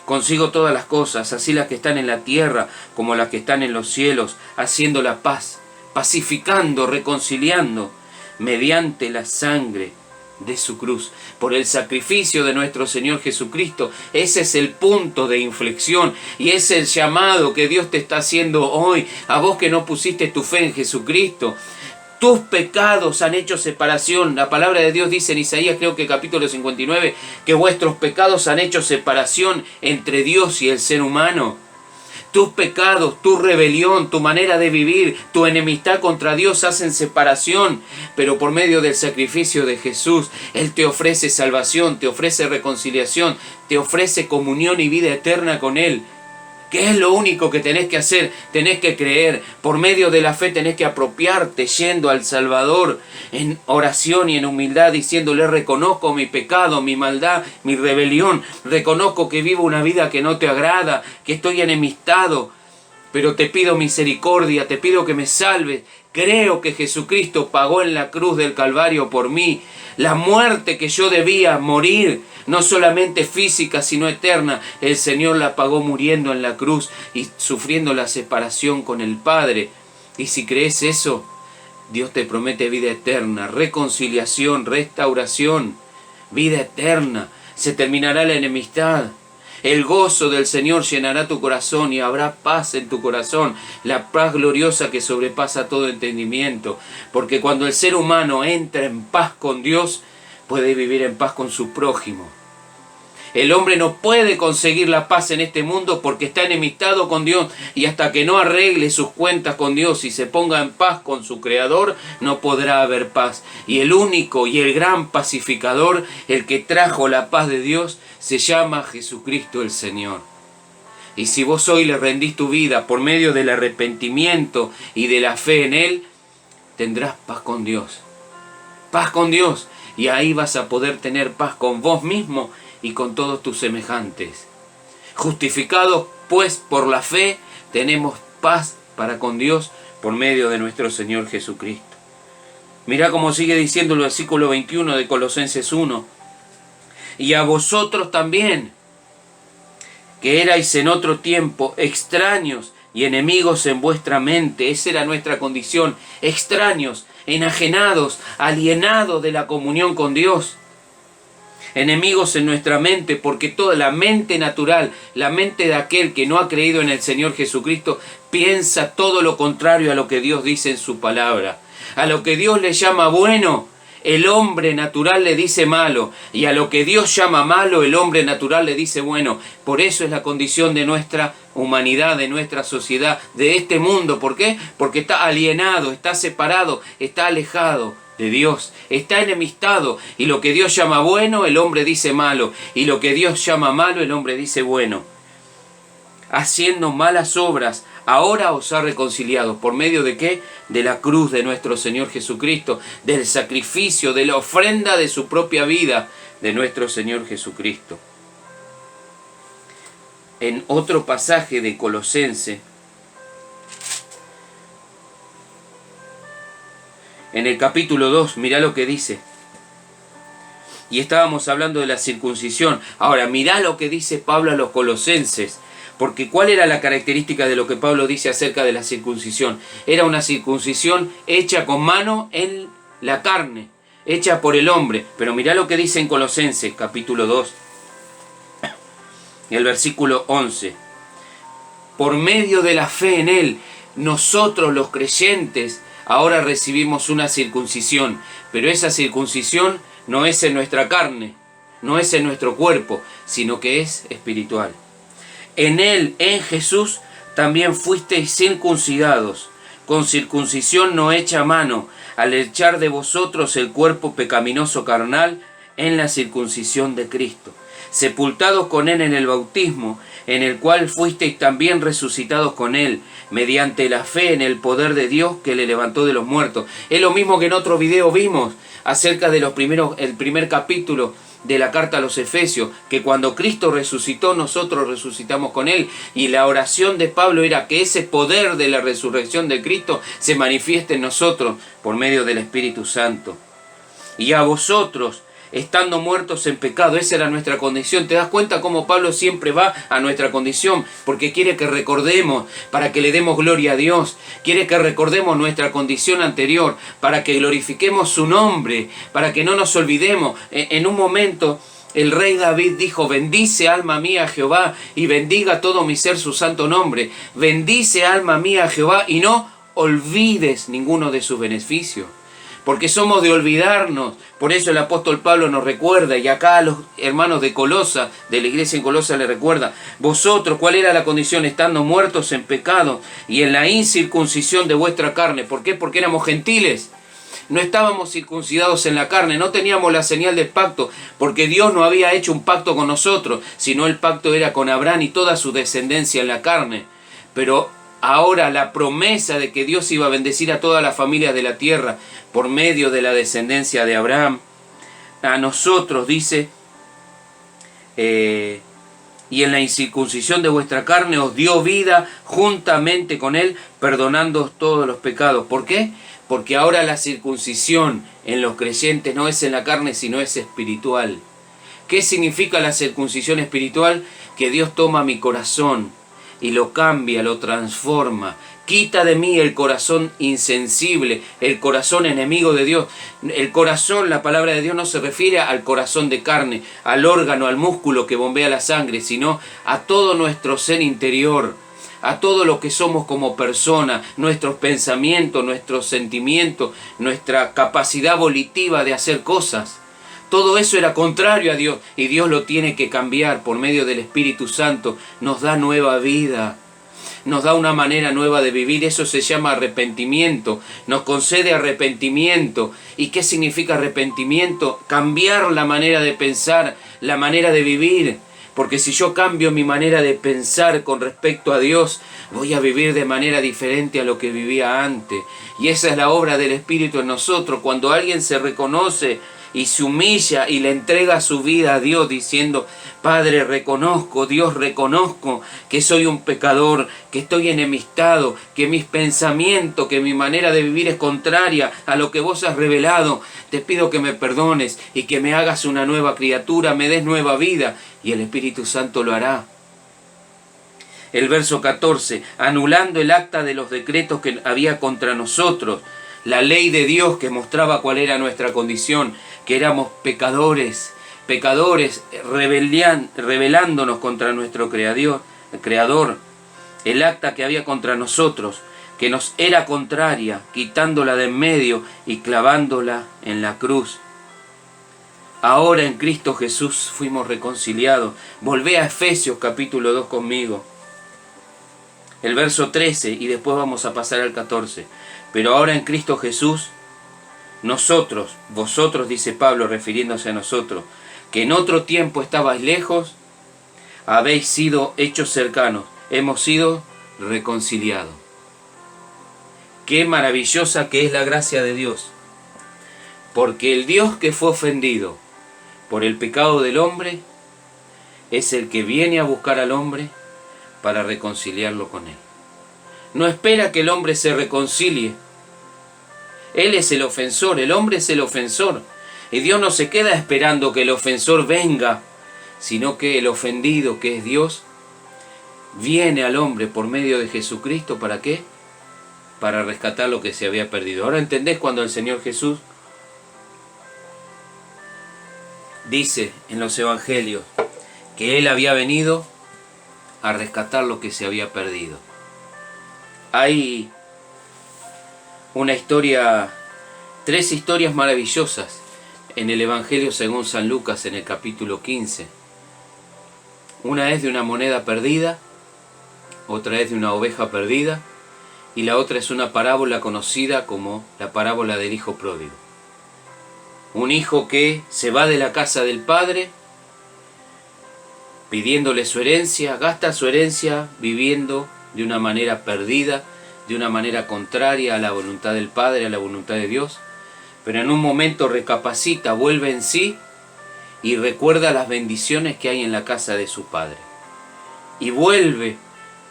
Consigo todas las cosas, así las que están en la tierra como las que están en los cielos, haciendo la paz, pacificando, reconciliando, mediante la sangre de su cruz, por el sacrificio de nuestro Señor Jesucristo. Ese es el punto de inflexión y es el llamado que Dios te está haciendo hoy, a vos que no pusiste tu fe en Jesucristo. Tus pecados han hecho separación. La palabra de Dios dice en Isaías, creo que capítulo 59, que vuestros pecados han hecho separación entre Dios y el ser humano. Tus pecados, tu rebelión, tu manera de vivir, tu enemistad contra Dios hacen separación. Pero por medio del sacrificio de Jesús, Él te ofrece salvación, te ofrece reconciliación, te ofrece comunión y vida eterna con Él. ¿Qué es lo único que tenés que hacer? Tenés que creer. Por medio de la fe tenés que apropiarte yendo al Salvador en oración y en humildad, diciéndole: reconozco mi pecado, mi maldad, mi rebelión. Reconozco que vivo una vida que no te agrada, que estoy enemistado. Pero te pido misericordia, te pido que me salves. Creo que Jesucristo pagó en la cruz del Calvario por mí. La muerte que yo debía morir, no solamente física, sino eterna, el Señor la pagó muriendo en la cruz y sufriendo la separación con el Padre. Y si crees eso, Dios te promete vida eterna, reconciliación, restauración, vida eterna. Se terminará la enemistad. El gozo del Señor llenará tu corazón y habrá paz en tu corazón, la paz gloriosa que sobrepasa todo entendimiento. Porque cuando el ser humano entra en paz con Dios, puede vivir en paz con su prójimo. El hombre no puede conseguir la paz en este mundo porque está enemistado con Dios, y hasta que no arregle sus cuentas con Dios y se ponga en paz con su Creador, no podrá haber paz. Y el único y el gran pacificador, el que trajo la paz de Dios, se llama Jesucristo el Señor. Y si vos hoy le rendís tu vida por medio del arrepentimiento y de la fe en Él, tendrás paz con Dios. Paz con Dios. Y ahí vas a poder tener paz con vos mismo y con todos tus semejantes. Justificados pues por la fe, tenemos paz para con Dios por medio de nuestro Señor Jesucristo. Mirá cómo sigue diciendo el versículo 21 de Colosenses 1. Y a vosotros también, que erais en otro tiempo extraños y enemigos en vuestra mente. Esa era nuestra condición, extraños, enajenados, alienados de la comunión con Dios. enemigos en nuestra mente, porque toda la mente natural, la mente de aquel que no ha creído en el Señor Jesucristo, piensa todo lo contrario a lo que Dios dice en su palabra. A lo que Dios le llama bueno, el hombre natural le dice malo, y a lo que Dios llama malo, el hombre natural le dice bueno. Por eso es la condición de nuestra humanidad, de nuestra sociedad, de este mundo. ¿Por qué? Porque está alienado, está separado, está alejado de Dios, está enemistado, y lo que Dios llama bueno, el hombre dice malo, y lo que Dios llama malo, el hombre dice bueno. Haciendo malas obras, ahora os ha reconciliado. ¿Por medio de qué? De la cruz de nuestro Señor Jesucristo, del sacrificio, de la ofrenda de su propia vida de nuestro Señor Jesucristo. En otro pasaje de Colosenses, en el capítulo 2, mirá lo que dice. Y estábamos hablando de la circuncisión. Ahora, mirá lo que dice Pablo a los colosenses. Porque ¿cuál era la característica de lo que Pablo dice acerca de la circuncisión? Era una circuncisión hecha con mano en la carne, hecha por el hombre. Pero mirá lo que dice en Colosenses, capítulo 2, el versículo 11. Por medio de la fe en Él, nosotros los creyentes ahora recibimos una circuncisión. Pero esa circuncisión no es en nuestra carne, no es en nuestro cuerpo, sino que es espiritual. En Él, en Jesús, también fuisteis circuncidados, con circuncisión no hecha a mano, al echar de vosotros el cuerpo pecaminoso carnal en la circuncisión de Cristo, sepultados con Él en el bautismo, en el cual fuisteis también resucitados con Él, mediante la fe en el poder de Dios que le levantó de los muertos. Es lo mismo que en otro video vimos acerca de el primer capítulo de la carta a los Efesios, que cuando Cristo resucitó, nosotros resucitamos con Él, y la oración de Pablo era que ese poder de la resurrección de Cristo se manifieste en nosotros por medio del Espíritu Santo. Y a vosotros, estando muertos en pecado, esa era nuestra condición. ¿Te das cuenta cómo Pablo siempre va a nuestra condición? Porque quiere que recordemos, para que le demos gloria a Dios. Quiere que recordemos nuestra condición anterior, para que glorifiquemos su nombre, para que no nos olvidemos. En un momento el rey David dijo: bendice alma mía a Jehová, y bendiga todo mi ser su santo nombre. Bendice alma mía a Jehová, y no olvides ninguno de sus beneficios. Porque somos de olvidarnos. Por eso el apóstol Pablo nos recuerda, y acá a los hermanos de Colosa, de la iglesia en Colosa, le recuerda: vosotros, ¿cuál era la condición? Estando muertos en pecado y en la incircuncisión de vuestra carne. ¿Por qué? Porque éramos gentiles. No estábamos circuncidados en la carne, no teníamos la señal del pacto, porque Dios no había hecho un pacto con nosotros, sino el pacto era con Abraham y toda su descendencia en la carne. Pero ahora la promesa de que Dios iba a bendecir a todas las familias de la tierra por medio de la descendencia de Abraham, a nosotros, dice, y en la incircuncisión de vuestra carne os dio vida juntamente con Él, perdonándoos todos los pecados. ¿Por qué? Porque ahora la circuncisión en los creyentes no es en la carne, sino es espiritual. ¿Qué significa la circuncisión espiritual? Que Dios toma mi corazón y lo cambia, lo transforma. Quita de mí el corazón insensible, el corazón enemigo de Dios. El corazón, la palabra de Dios no se refiere al corazón de carne, al órgano, al músculo que bombea la sangre, sino a todo nuestro ser interior, a todo lo que somos como persona, nuestros pensamientos, nuestros sentimientos, nuestra capacidad volitiva de hacer cosas. Todo eso era contrario a Dios, y Dios lo tiene que cambiar por medio del Espíritu Santo. Nos da nueva vida, nos da una manera nueva de vivir. Eso se llama arrepentimiento. Nos concede arrepentimiento. ¿Y qué significa arrepentimiento? Cambiar la manera de pensar, la manera de vivir. Porque si yo cambio mi manera de pensar con respecto a Dios, voy a vivir de manera diferente a lo que vivía antes. Y esa es la obra del Espíritu en nosotros. Cuando alguien se reconoce y se humilla y le entrega su vida a Dios diciendo: Padre, reconozco, Dios, reconozco que soy un pecador, que estoy enemistado, que mis pensamientos, que mi manera de vivir es contraria a lo que vos has revelado. Te pido que me perdones y que me hagas una nueva criatura, me des nueva vida, y el Espíritu Santo lo hará. El verso 14, anulando el acta de los decretos que había contra nosotros, la ley de Dios que mostraba cuál era nuestra condición, que éramos pecadores pecadores, rebelándonos contra nuestro Creador, el acta que había contra nosotros, que nos era contraria, quitándola de en medio y clavándola en la cruz. Ahora en Cristo Jesús fuimos reconciliados. Volvé a Efesios capítulo 2 conmigo. El verso 13 y después vamos a pasar al 14. Pero ahora en Cristo Jesús, nosotros, vosotros, dice Pablo refiriéndose a nosotros, que en otro tiempo estabais lejos, habéis sido hechos cercanos, hemos sido reconciliados. Qué maravillosa que es la gracia de Dios. Porque el Dios que fue ofendido por el pecado del hombre es el que viene a buscar al hombre para reconciliarlo con él. No espera que el hombre se reconcilie. Él es el ofensor, el hombre es el ofensor. Y Dios no se queda esperando que el ofensor venga, sino que el ofendido, que es Dios, viene al hombre por medio de Jesucristo. ¿Para qué? Para rescatar lo que se había perdido. Ahora entendés cuando el Señor Jesús dice en los evangelios que Él había venido a rescatar lo que se había perdido. Hay una historia, 3 historias maravillosas en el Evangelio según San Lucas en el capítulo 15. Una es de una moneda perdida, otra es de una oveja perdida y la otra es una parábola conocida como la parábola del hijo pródigo. Un hijo que se va de la casa del padre pidiéndole su herencia, gasta su herencia viviendo de una manera perdida, de una manera contraria a la voluntad del Padre, a la voluntad de Dios, pero en un momento recapacita, vuelve en sí y recuerda las bendiciones que hay en la casa de su padre. Y vuelve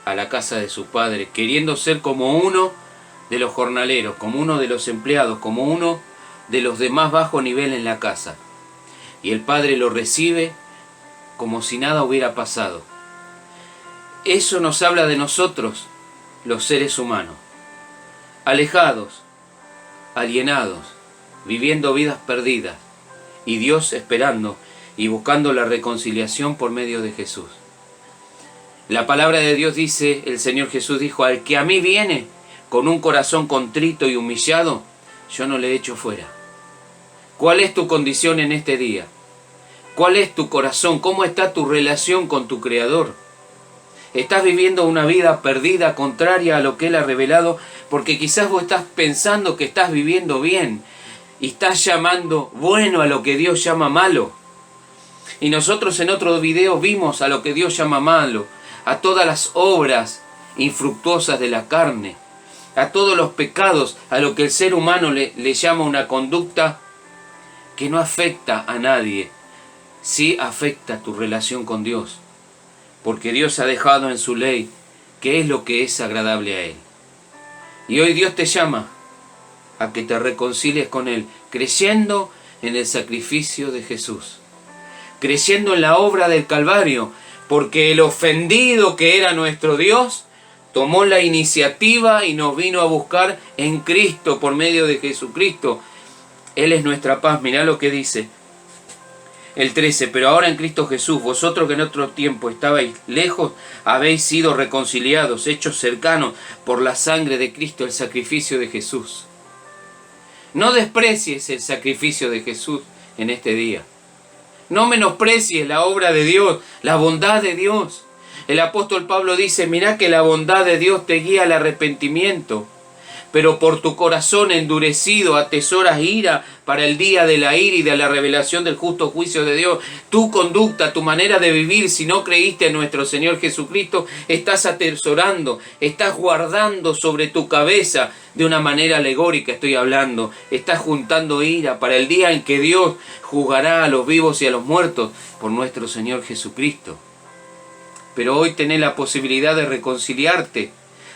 a la casa de su padre, queriendo ser como uno de los jornaleros, como uno de los empleados, como uno de los de más bajo nivel en la casa. Y el padre lo recibe como si nada hubiera pasado. Eso nos habla de nosotros, los seres humanos, alejados, alienados, viviendo vidas perdidas, y Dios esperando y buscando la reconciliación por medio de Jesús. La palabra de Dios dice, el Señor Jesús dijo, al que a mí viene con un corazón contrito y humillado, yo no le echo fuera. ¿Cuál es tu condición en este día? ¿Cuál es tu corazón? ¿Cómo está tu relación con tu Creador? ¿Estás viviendo una vida perdida, contraria a lo que Él ha revelado? Porque quizás vos estás pensando que estás viviendo bien y estás llamando bueno a lo que Dios llama malo. Y nosotros en otro video vimos a lo que Dios llama malo, a todas las obras infructuosas de la carne, a todos los pecados, a lo que el ser humano le llama una conducta que no afecta a nadie, sí afecta tu relación con Dios, porque Dios ha dejado en su ley qué es lo que es agradable a Él. Y hoy Dios te llama a que te reconcilies con Él, creyendo en el sacrificio de Jesús, creyendo en la obra del Calvario, porque el ofendido que era nuestro Dios tomó la iniciativa y nos vino a buscar en Cristo, por medio de Jesucristo. Él es nuestra paz. Mirá lo que dice el 13, pero ahora en Cristo Jesús, vosotros que en otro tiempo estabais lejos, habéis sido reconciliados, hechos cercanos por la sangre de Cristo, el sacrificio de Jesús. No desprecies el sacrificio de Jesús en este día. No menosprecies la obra de Dios, la bondad de Dios. El apóstol Pablo dice, mirá que la bondad de Dios te guía al arrepentimiento, pero por tu corazón endurecido atesoras ira para el día de la ira y de la revelación del justo juicio de Dios. Tu conducta, tu manera de vivir, si no creíste en nuestro Señor Jesucristo, estás atesorando, estás guardando sobre tu cabeza, de una manera alegórica estoy hablando, estás juntando ira para el día en que Dios juzgará a los vivos y a los muertos por nuestro Señor Jesucristo. Pero hoy tenés la posibilidad de reconciliarte,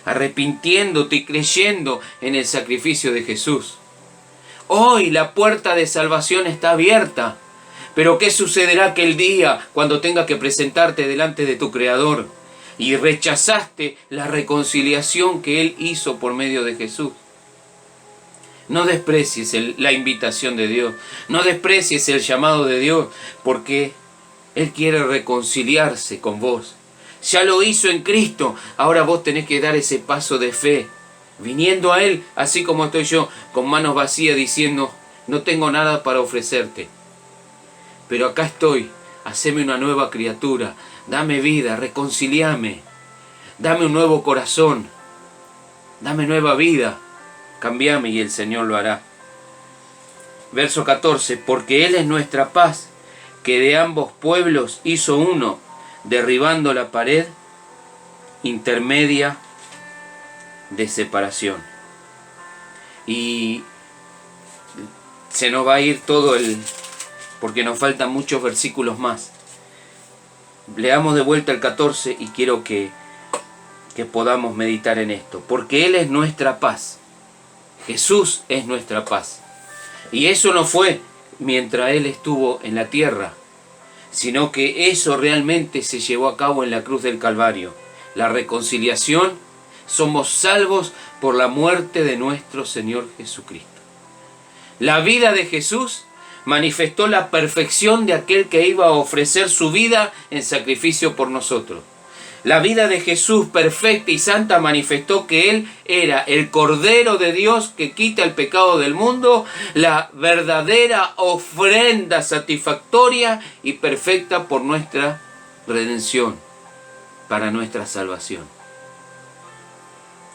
arrepintiéndote y creyendo en el sacrificio de Jesús. Hoy la puerta de salvación está abierta. Pero ¿qué sucederá aquel día cuando tengas que presentarte delante de tu Creador y rechazaste la reconciliación que Él hizo por medio de Jesús? No desprecies la invitación de Dios. No desprecies el llamado de Dios, porque Él quiere reconciliarse con vos. Ya lo hizo en Cristo. Ahora vos tenés que dar ese paso de fe, viniendo a Él, así como estoy yo, con manos vacías, diciendo, no tengo nada para ofrecerte. Pero acá estoy, haceme una nueva criatura, dame vida, reconciliame, dame un nuevo corazón, dame nueva vida, cambiame y el Señor lo hará. Verso 14, porque Él es nuestra paz, que de ambos pueblos hizo uno, derribando la pared intermedia de separación. Y se nos va a ir todo porque nos faltan muchos versículos más. Leamos de vuelta el 14 y quiero que podamos meditar en esto. Porque Él es nuestra paz. Jesús es nuestra paz. Y eso no fue mientras Él estuvo en la tierra, sino que eso realmente se llevó a cabo en la cruz del Calvario. La reconciliación, somos salvos por la muerte de nuestro Señor Jesucristo. La vida de Jesús manifestó la perfección de aquel que iba a ofrecer su vida en sacrificio por nosotros. La vida de Jesús perfecta y santa manifestó que Él era el Cordero de Dios que quita el pecado del mundo, la verdadera ofrenda satisfactoria y perfecta por nuestra redención, para nuestra salvación.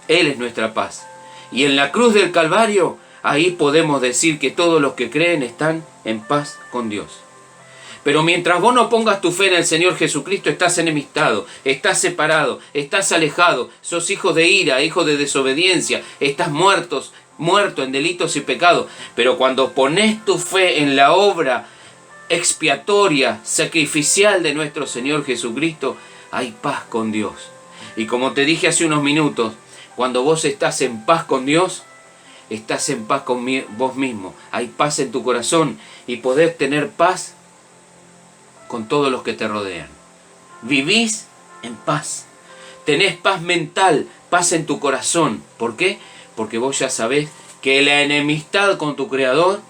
Él es nuestra paz. Y en la cruz del Calvario, ahí podemos decir que todos los que creen están en paz con Dios. Pero mientras vos no pongas tu fe en el Señor Jesucristo, estás enemistado, estás separado, estás alejado, sos hijo de ira, hijo de desobediencia, estás muerto en delitos y pecados. Pero cuando pones tu fe en la obra expiatoria, sacrificial de nuestro Señor Jesucristo, hay paz con Dios. Y como te dije hace unos minutos, cuando vos estás en paz con Dios, estás en paz con vos mismo. Hay paz en tu corazón y podés tener paz con todos los que te rodean. Vivís en paz. Tenés paz mental, paz en tu corazón. ¿Por qué? Porque vos ya sabés que la enemistad con tu Creador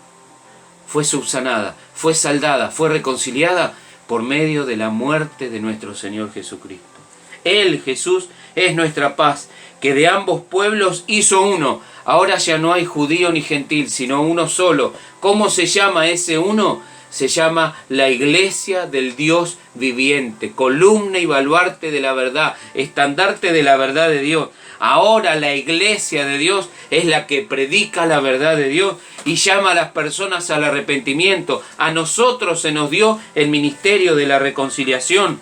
fue subsanada, fue saldada, fue reconciliada por medio de la muerte de nuestro Señor Jesucristo. Él, Jesús, es nuestra paz, que de ambos pueblos hizo uno. Ahora ya no hay judío ni gentil, sino uno solo. ¿Cómo se llama ese uno? Se llama la iglesia del Dios viviente, columna y baluarte de la verdad, estandarte de la verdad de Dios. Ahora la iglesia de Dios es la que predica la verdad de Dios y llama a las personas al arrepentimiento. A nosotros se nos dio el ministerio de la reconciliación.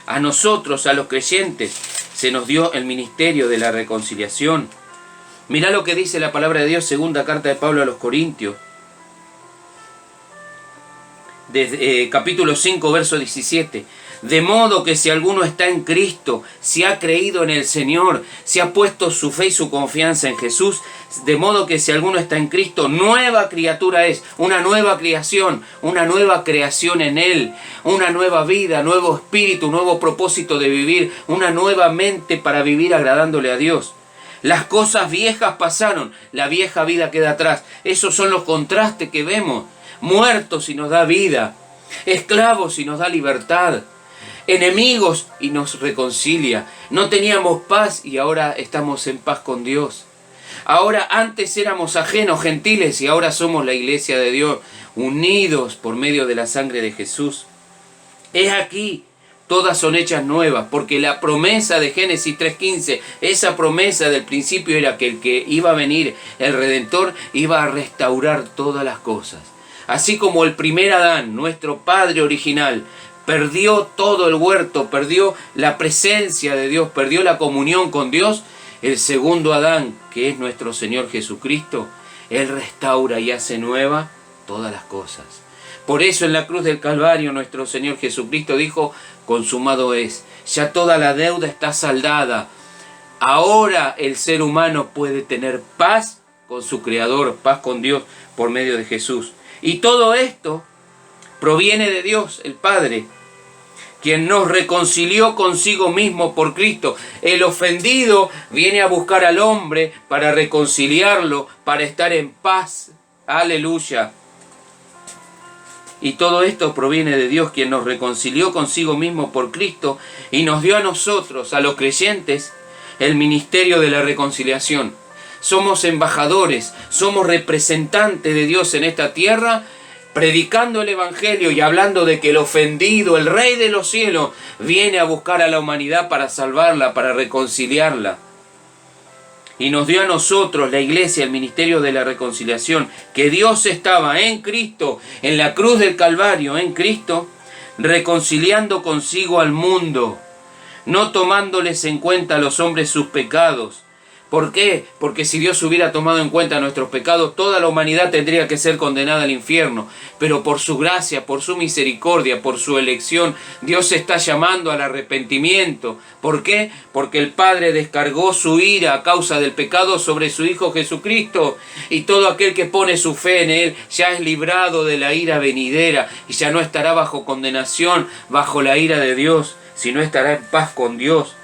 A nosotros, a los creyentes, se nos dio el ministerio de la reconciliación. Mirá lo que dice la palabra de Dios, segunda carta de Pablo a los Corintios. Capítulo 5, verso 17. De modo que si alguno está en Cristo, si ha creído en el Señor, si ha puesto su fe y su confianza en Jesús, de modo que si alguno está en Cristo, nueva criatura es, una nueva creación en Él, una nueva vida, nuevo espíritu, nuevo propósito de vivir, una nueva mente para vivir agradándole a Dios. Las cosas viejas pasaron, la vieja vida queda atrás. Esos son los contrastes que vemos. Muertos y nos da vida, esclavos y nos da libertad, enemigos y nos reconcilia. No teníamos paz y ahora estamos en paz con Dios. Ahora antes éramos ajenos, gentiles, y ahora somos la iglesia de Dios, unidos por medio de la sangre de Jesús. Es aquí, todas son hechas nuevas, porque la promesa de Génesis 3:15, esa promesa del principio era que el que iba a venir, el Redentor, iba a restaurar todas las cosas. Así como el primer Adán, nuestro padre original, perdió todo el huerto, perdió la presencia de Dios, perdió la comunión con Dios, el segundo Adán, que es nuestro Señor Jesucristo, Él restaura y hace nueva todas las cosas. Por eso en la cruz del Calvario nuestro Señor Jesucristo dijo, consumado es, ya toda la deuda está saldada. Ahora el ser humano puede tener paz con su Creador, paz con Dios por medio de Jesús. Y todo esto proviene de Dios, el Padre, quien nos reconcilió consigo mismo por Cristo. El ofendido viene a buscar al hombre para reconciliarlo, para estar en paz. Aleluya. Y todo esto proviene de Dios, quien nos reconcilió consigo mismo por Cristo y nos dio a nosotros, a los creyentes, el ministerio de la reconciliación. Somos embajadores, somos representantes de Dios en esta tierra, predicando el Evangelio y hablando de que el ofendido, el Rey de los cielos, viene a buscar a la humanidad para salvarla, para reconciliarla. Y nos dio a nosotros, la iglesia, el ministerio de la reconciliación, que Dios estaba en Cristo, en la cruz del Calvario, en Cristo, reconciliando consigo al mundo, no tomándoles en cuenta a los hombres sus pecados. ¿Por qué? Porque si Dios hubiera tomado en cuenta nuestros pecados, toda la humanidad tendría que ser condenada al infierno. Pero por su gracia, por su misericordia, por su elección, Dios está llamando al arrepentimiento. ¿Por qué? Porque el Padre descargó su ira a causa del pecado sobre su Hijo Jesucristo. Y todo aquel que pone su fe en Él ya es librado de la ira venidera y ya no estará bajo condenación, bajo la ira de Dios, sino estará en paz con Dios.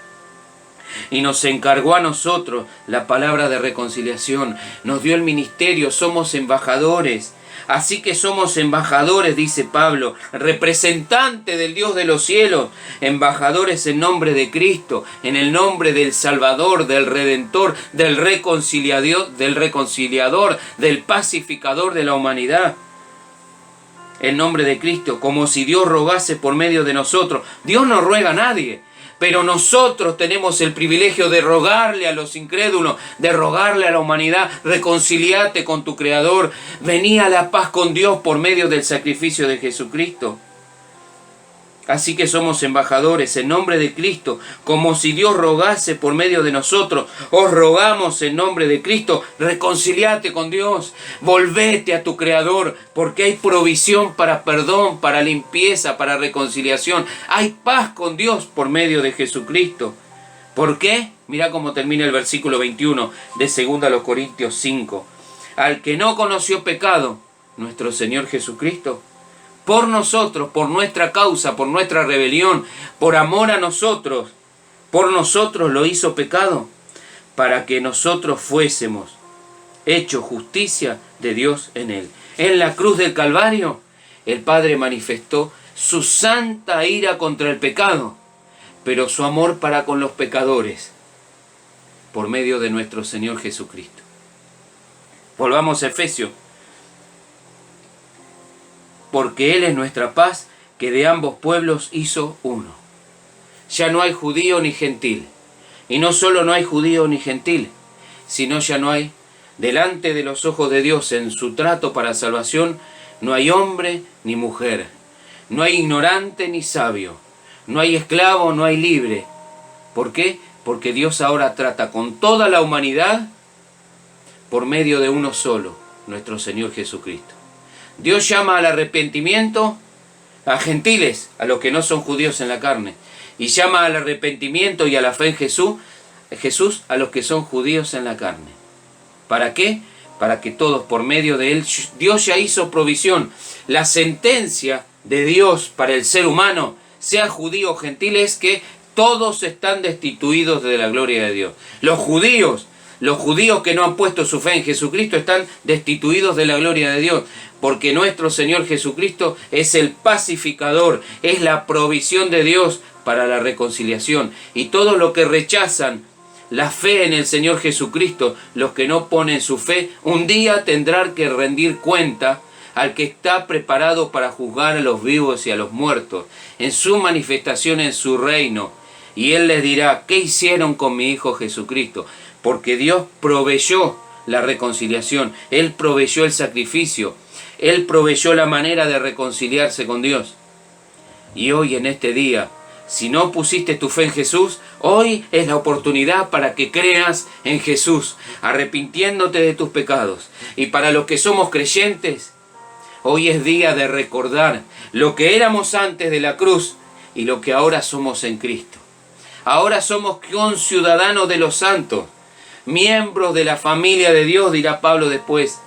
Y nos encargó a nosotros la palabra de reconciliación, nos dio el ministerio, somos embajadores. Así que somos embajadores, dice Pablo, representantes del Dios de los cielos, embajadores en nombre de Cristo, en el nombre del Salvador, del Redentor, del reconciliador, del pacificador de la humanidad. En nombre de Cristo, como si Dios rogase por medio de nosotros. Dios no ruega a nadie. Pero nosotros tenemos el privilegio de rogarle a los incrédulos, de rogarle a la humanidad, reconciliate con tu Creador, vení a la paz con Dios por medio del sacrificio de Jesucristo. Así que somos embajadores en nombre de Cristo, como si Dios rogase por medio de nosotros. Os rogamos en nombre de Cristo, reconciliate con Dios, volvete a tu Creador, porque hay provisión para perdón, para limpieza, para reconciliación. Hay paz con Dios por medio de Jesucristo. ¿Por qué? Mira cómo termina el versículo 21 de 2 Corintios 5. Al que no conoció pecado, nuestro Señor Jesucristo, por nosotros, por nuestra causa, por nuestra rebelión, por amor a nosotros, por nosotros lo hizo pecado, para que nosotros fuésemos hechos justicia de Dios en Él. En la cruz del Calvario, el Padre manifestó su santa ira contra el pecado, pero su amor para con los pecadores, por medio de nuestro Señor Jesucristo. Volvamos a Efesios. Porque Él es nuestra paz, que de ambos pueblos hizo uno. Ya no hay judío ni gentil. Y no solo no hay judío ni gentil, sino ya no hay, delante de los ojos de Dios en su trato para salvación, no hay hombre ni mujer. No hay ignorante ni sabio. No hay esclavo, no hay libre. ¿Por qué? Porque Dios ahora trata con toda la humanidad por medio de uno solo, nuestro Señor Jesucristo. Dios llama al arrepentimiento a gentiles, a los que no son judíos en la carne, y llama al arrepentimiento y a la fe en Jesús a los que son judíos en la carne. ¿Para qué? Para que todos por medio de Él, Dios ya hizo provisión. La sentencia de Dios para el ser humano, sea judío o gentil, es que todos están destituidos de la gloria de Dios. Los judíos que no han puesto su fe en Jesucristo están destituidos de la gloria de Dios, porque nuestro Señor Jesucristo es el pacificador, es la provisión de Dios para la reconciliación. Y todos los que rechazan la fe en el Señor Jesucristo, los que no ponen su fe, un día tendrán que rendir cuenta al que está preparado para juzgar a los vivos y a los muertos, en su manifestación en su reino. Y Él les dirá, ¿qué hicieron con mi Hijo Jesucristo? Porque Dios proveyó la reconciliación, Él proveyó el sacrificio, Él proveyó la manera de reconciliarse con Dios. Y hoy en este día, si no pusiste tu fe en Jesús, hoy es la oportunidad para que creas en Jesús, arrepintiéndote de tus pecados. Y para los que somos creyentes, hoy es día de recordar lo que éramos antes de la cruz y lo que ahora somos en Cristo. Ahora somos conciudadanos de los santos, miembros de la familia de Dios, dirá Pablo después.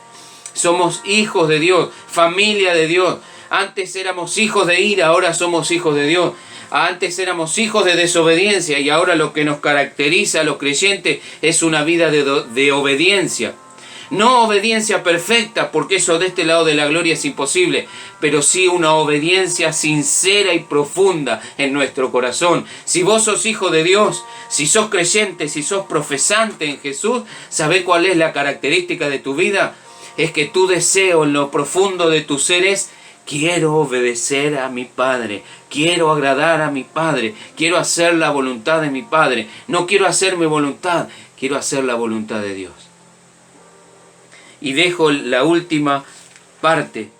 Somos hijos de Dios, familia de Dios. Antes éramos hijos de ira, ahora somos hijos de Dios. Antes éramos hijos de desobediencia y ahora lo que nos caracteriza a los creyentes es una vida de obediencia. No obediencia perfecta, porque eso de este lado de la gloria es imposible, pero sí una obediencia sincera y profunda en nuestro corazón. Si vos sos hijo de Dios, si sos creyente, si sos profesante en Jesús, ¿sabés cuál es la característica de tu vida? Es que tu deseo en lo profundo de tu ser es: quiero obedecer a mi Padre, quiero agradar a mi Padre, quiero hacer la voluntad de mi Padre. No quiero hacer mi voluntad, quiero hacer la voluntad de Dios. Y dejo la última parte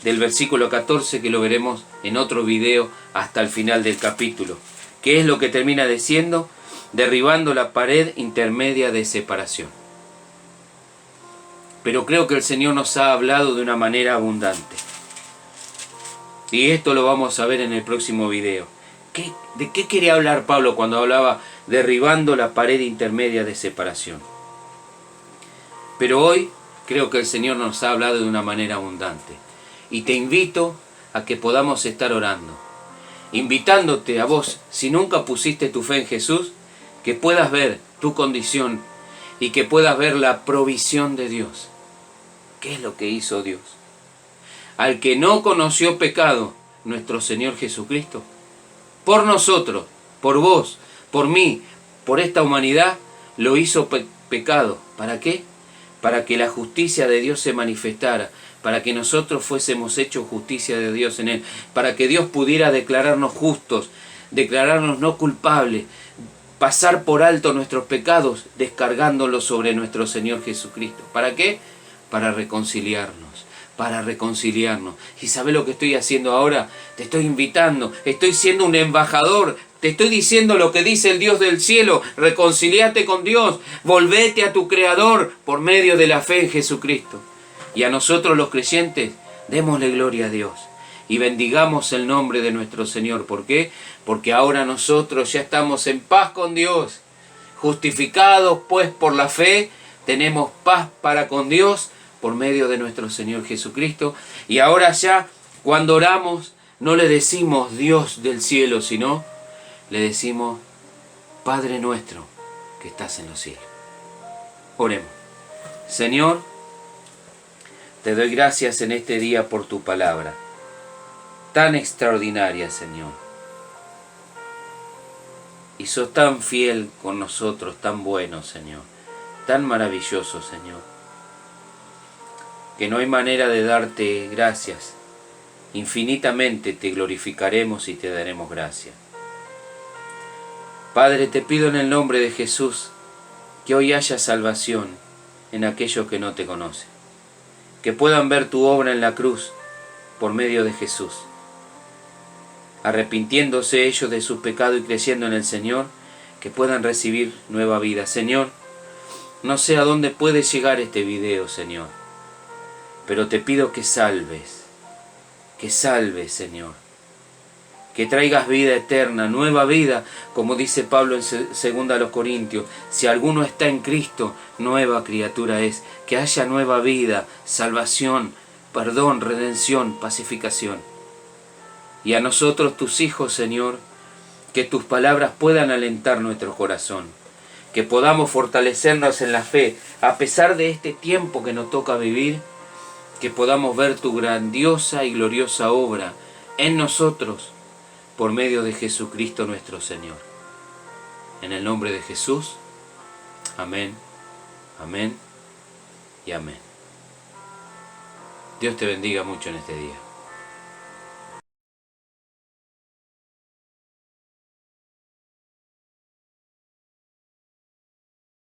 del versículo 14, que lo veremos en otro video hasta el final del capítulo. ¿Qué es lo que termina diciendo? Derribando la pared intermedia de separación. Pero creo que el Señor nos ha hablado de una manera abundante. Y esto lo vamos a ver en el próximo video. ¿De qué quería hablar Pablo cuando hablaba derribando la pared intermedia de separación? Pero hoy creo que el Señor nos ha hablado de una manera abundante. Y te invito a que podamos estar orando. Invitándote a vos, si nunca pusiste tu fe en Jesús, que puedas ver tu condición y que puedas ver la provisión de Dios. ¿Qué es lo que hizo Dios? Al que no conoció pecado, nuestro Señor Jesucristo, por nosotros, por vos, por mí, por esta humanidad, lo hizo pecado. ¿Para qué? Para que la justicia de Dios se manifestara, para que nosotros fuésemos hechos justicia de Dios en Él, para que Dios pudiera declararnos justos, declararnos no culpables, pasar por alto nuestros pecados, descargándolos sobre nuestro Señor Jesucristo. ¿Para qué? Para reconciliarnos. ¿Y sabes lo que estoy haciendo ahora? Te estoy invitando, estoy siendo un embajador. Te estoy diciendo lo que dice el Dios del cielo: reconciliate con Dios, volvete a tu Creador por medio de la fe en Jesucristo. Y a nosotros los creyentes, démosle gloria a Dios y bendigamos el nombre de nuestro Señor. ¿Por qué? Porque ahora nosotros ya estamos en paz con Dios. Justificados pues por la fe, tenemos paz para con Dios por medio de nuestro Señor Jesucristo. Y ahora ya, cuando oramos, no le decimos Dios del cielo, sino le decimos: Padre nuestro que estás en los cielos. Oremos. Señor, te doy gracias en este día por tu palabra, tan extraordinaria, Señor. Y sos tan fiel con nosotros, tan bueno, Señor, tan maravilloso, Señor, que no hay manera de darte gracias. Infinitamente te glorificaremos y te daremos gracias. Padre, te pido en el nombre de Jesús que hoy haya salvación en aquellos que no te conocen, que puedan ver tu obra en la cruz por medio de Jesús, arrepintiéndose ellos de sus pecados y creyendo en el Señor, que puedan recibir nueva vida. Señor, no sé a dónde puede llegar este video, Señor, pero te pido que salves, Señor, que traigas vida eterna, nueva vida, como dice Pablo en 2 Corintios: si alguno está en Cristo, nueva criatura es. Que haya nueva vida, salvación, perdón, redención, pacificación. Y a nosotros, tus hijos, Señor, que tus palabras puedan alentar nuestro corazón, que podamos fortalecernos en la fe, a pesar de este tiempo que nos toca vivir, que podamos ver tu grandiosa y gloriosa obra en nosotros, por medio de Jesucristo nuestro Señor. En el nombre de Jesús, amén, amén y amén. Dios te bendiga mucho en este día.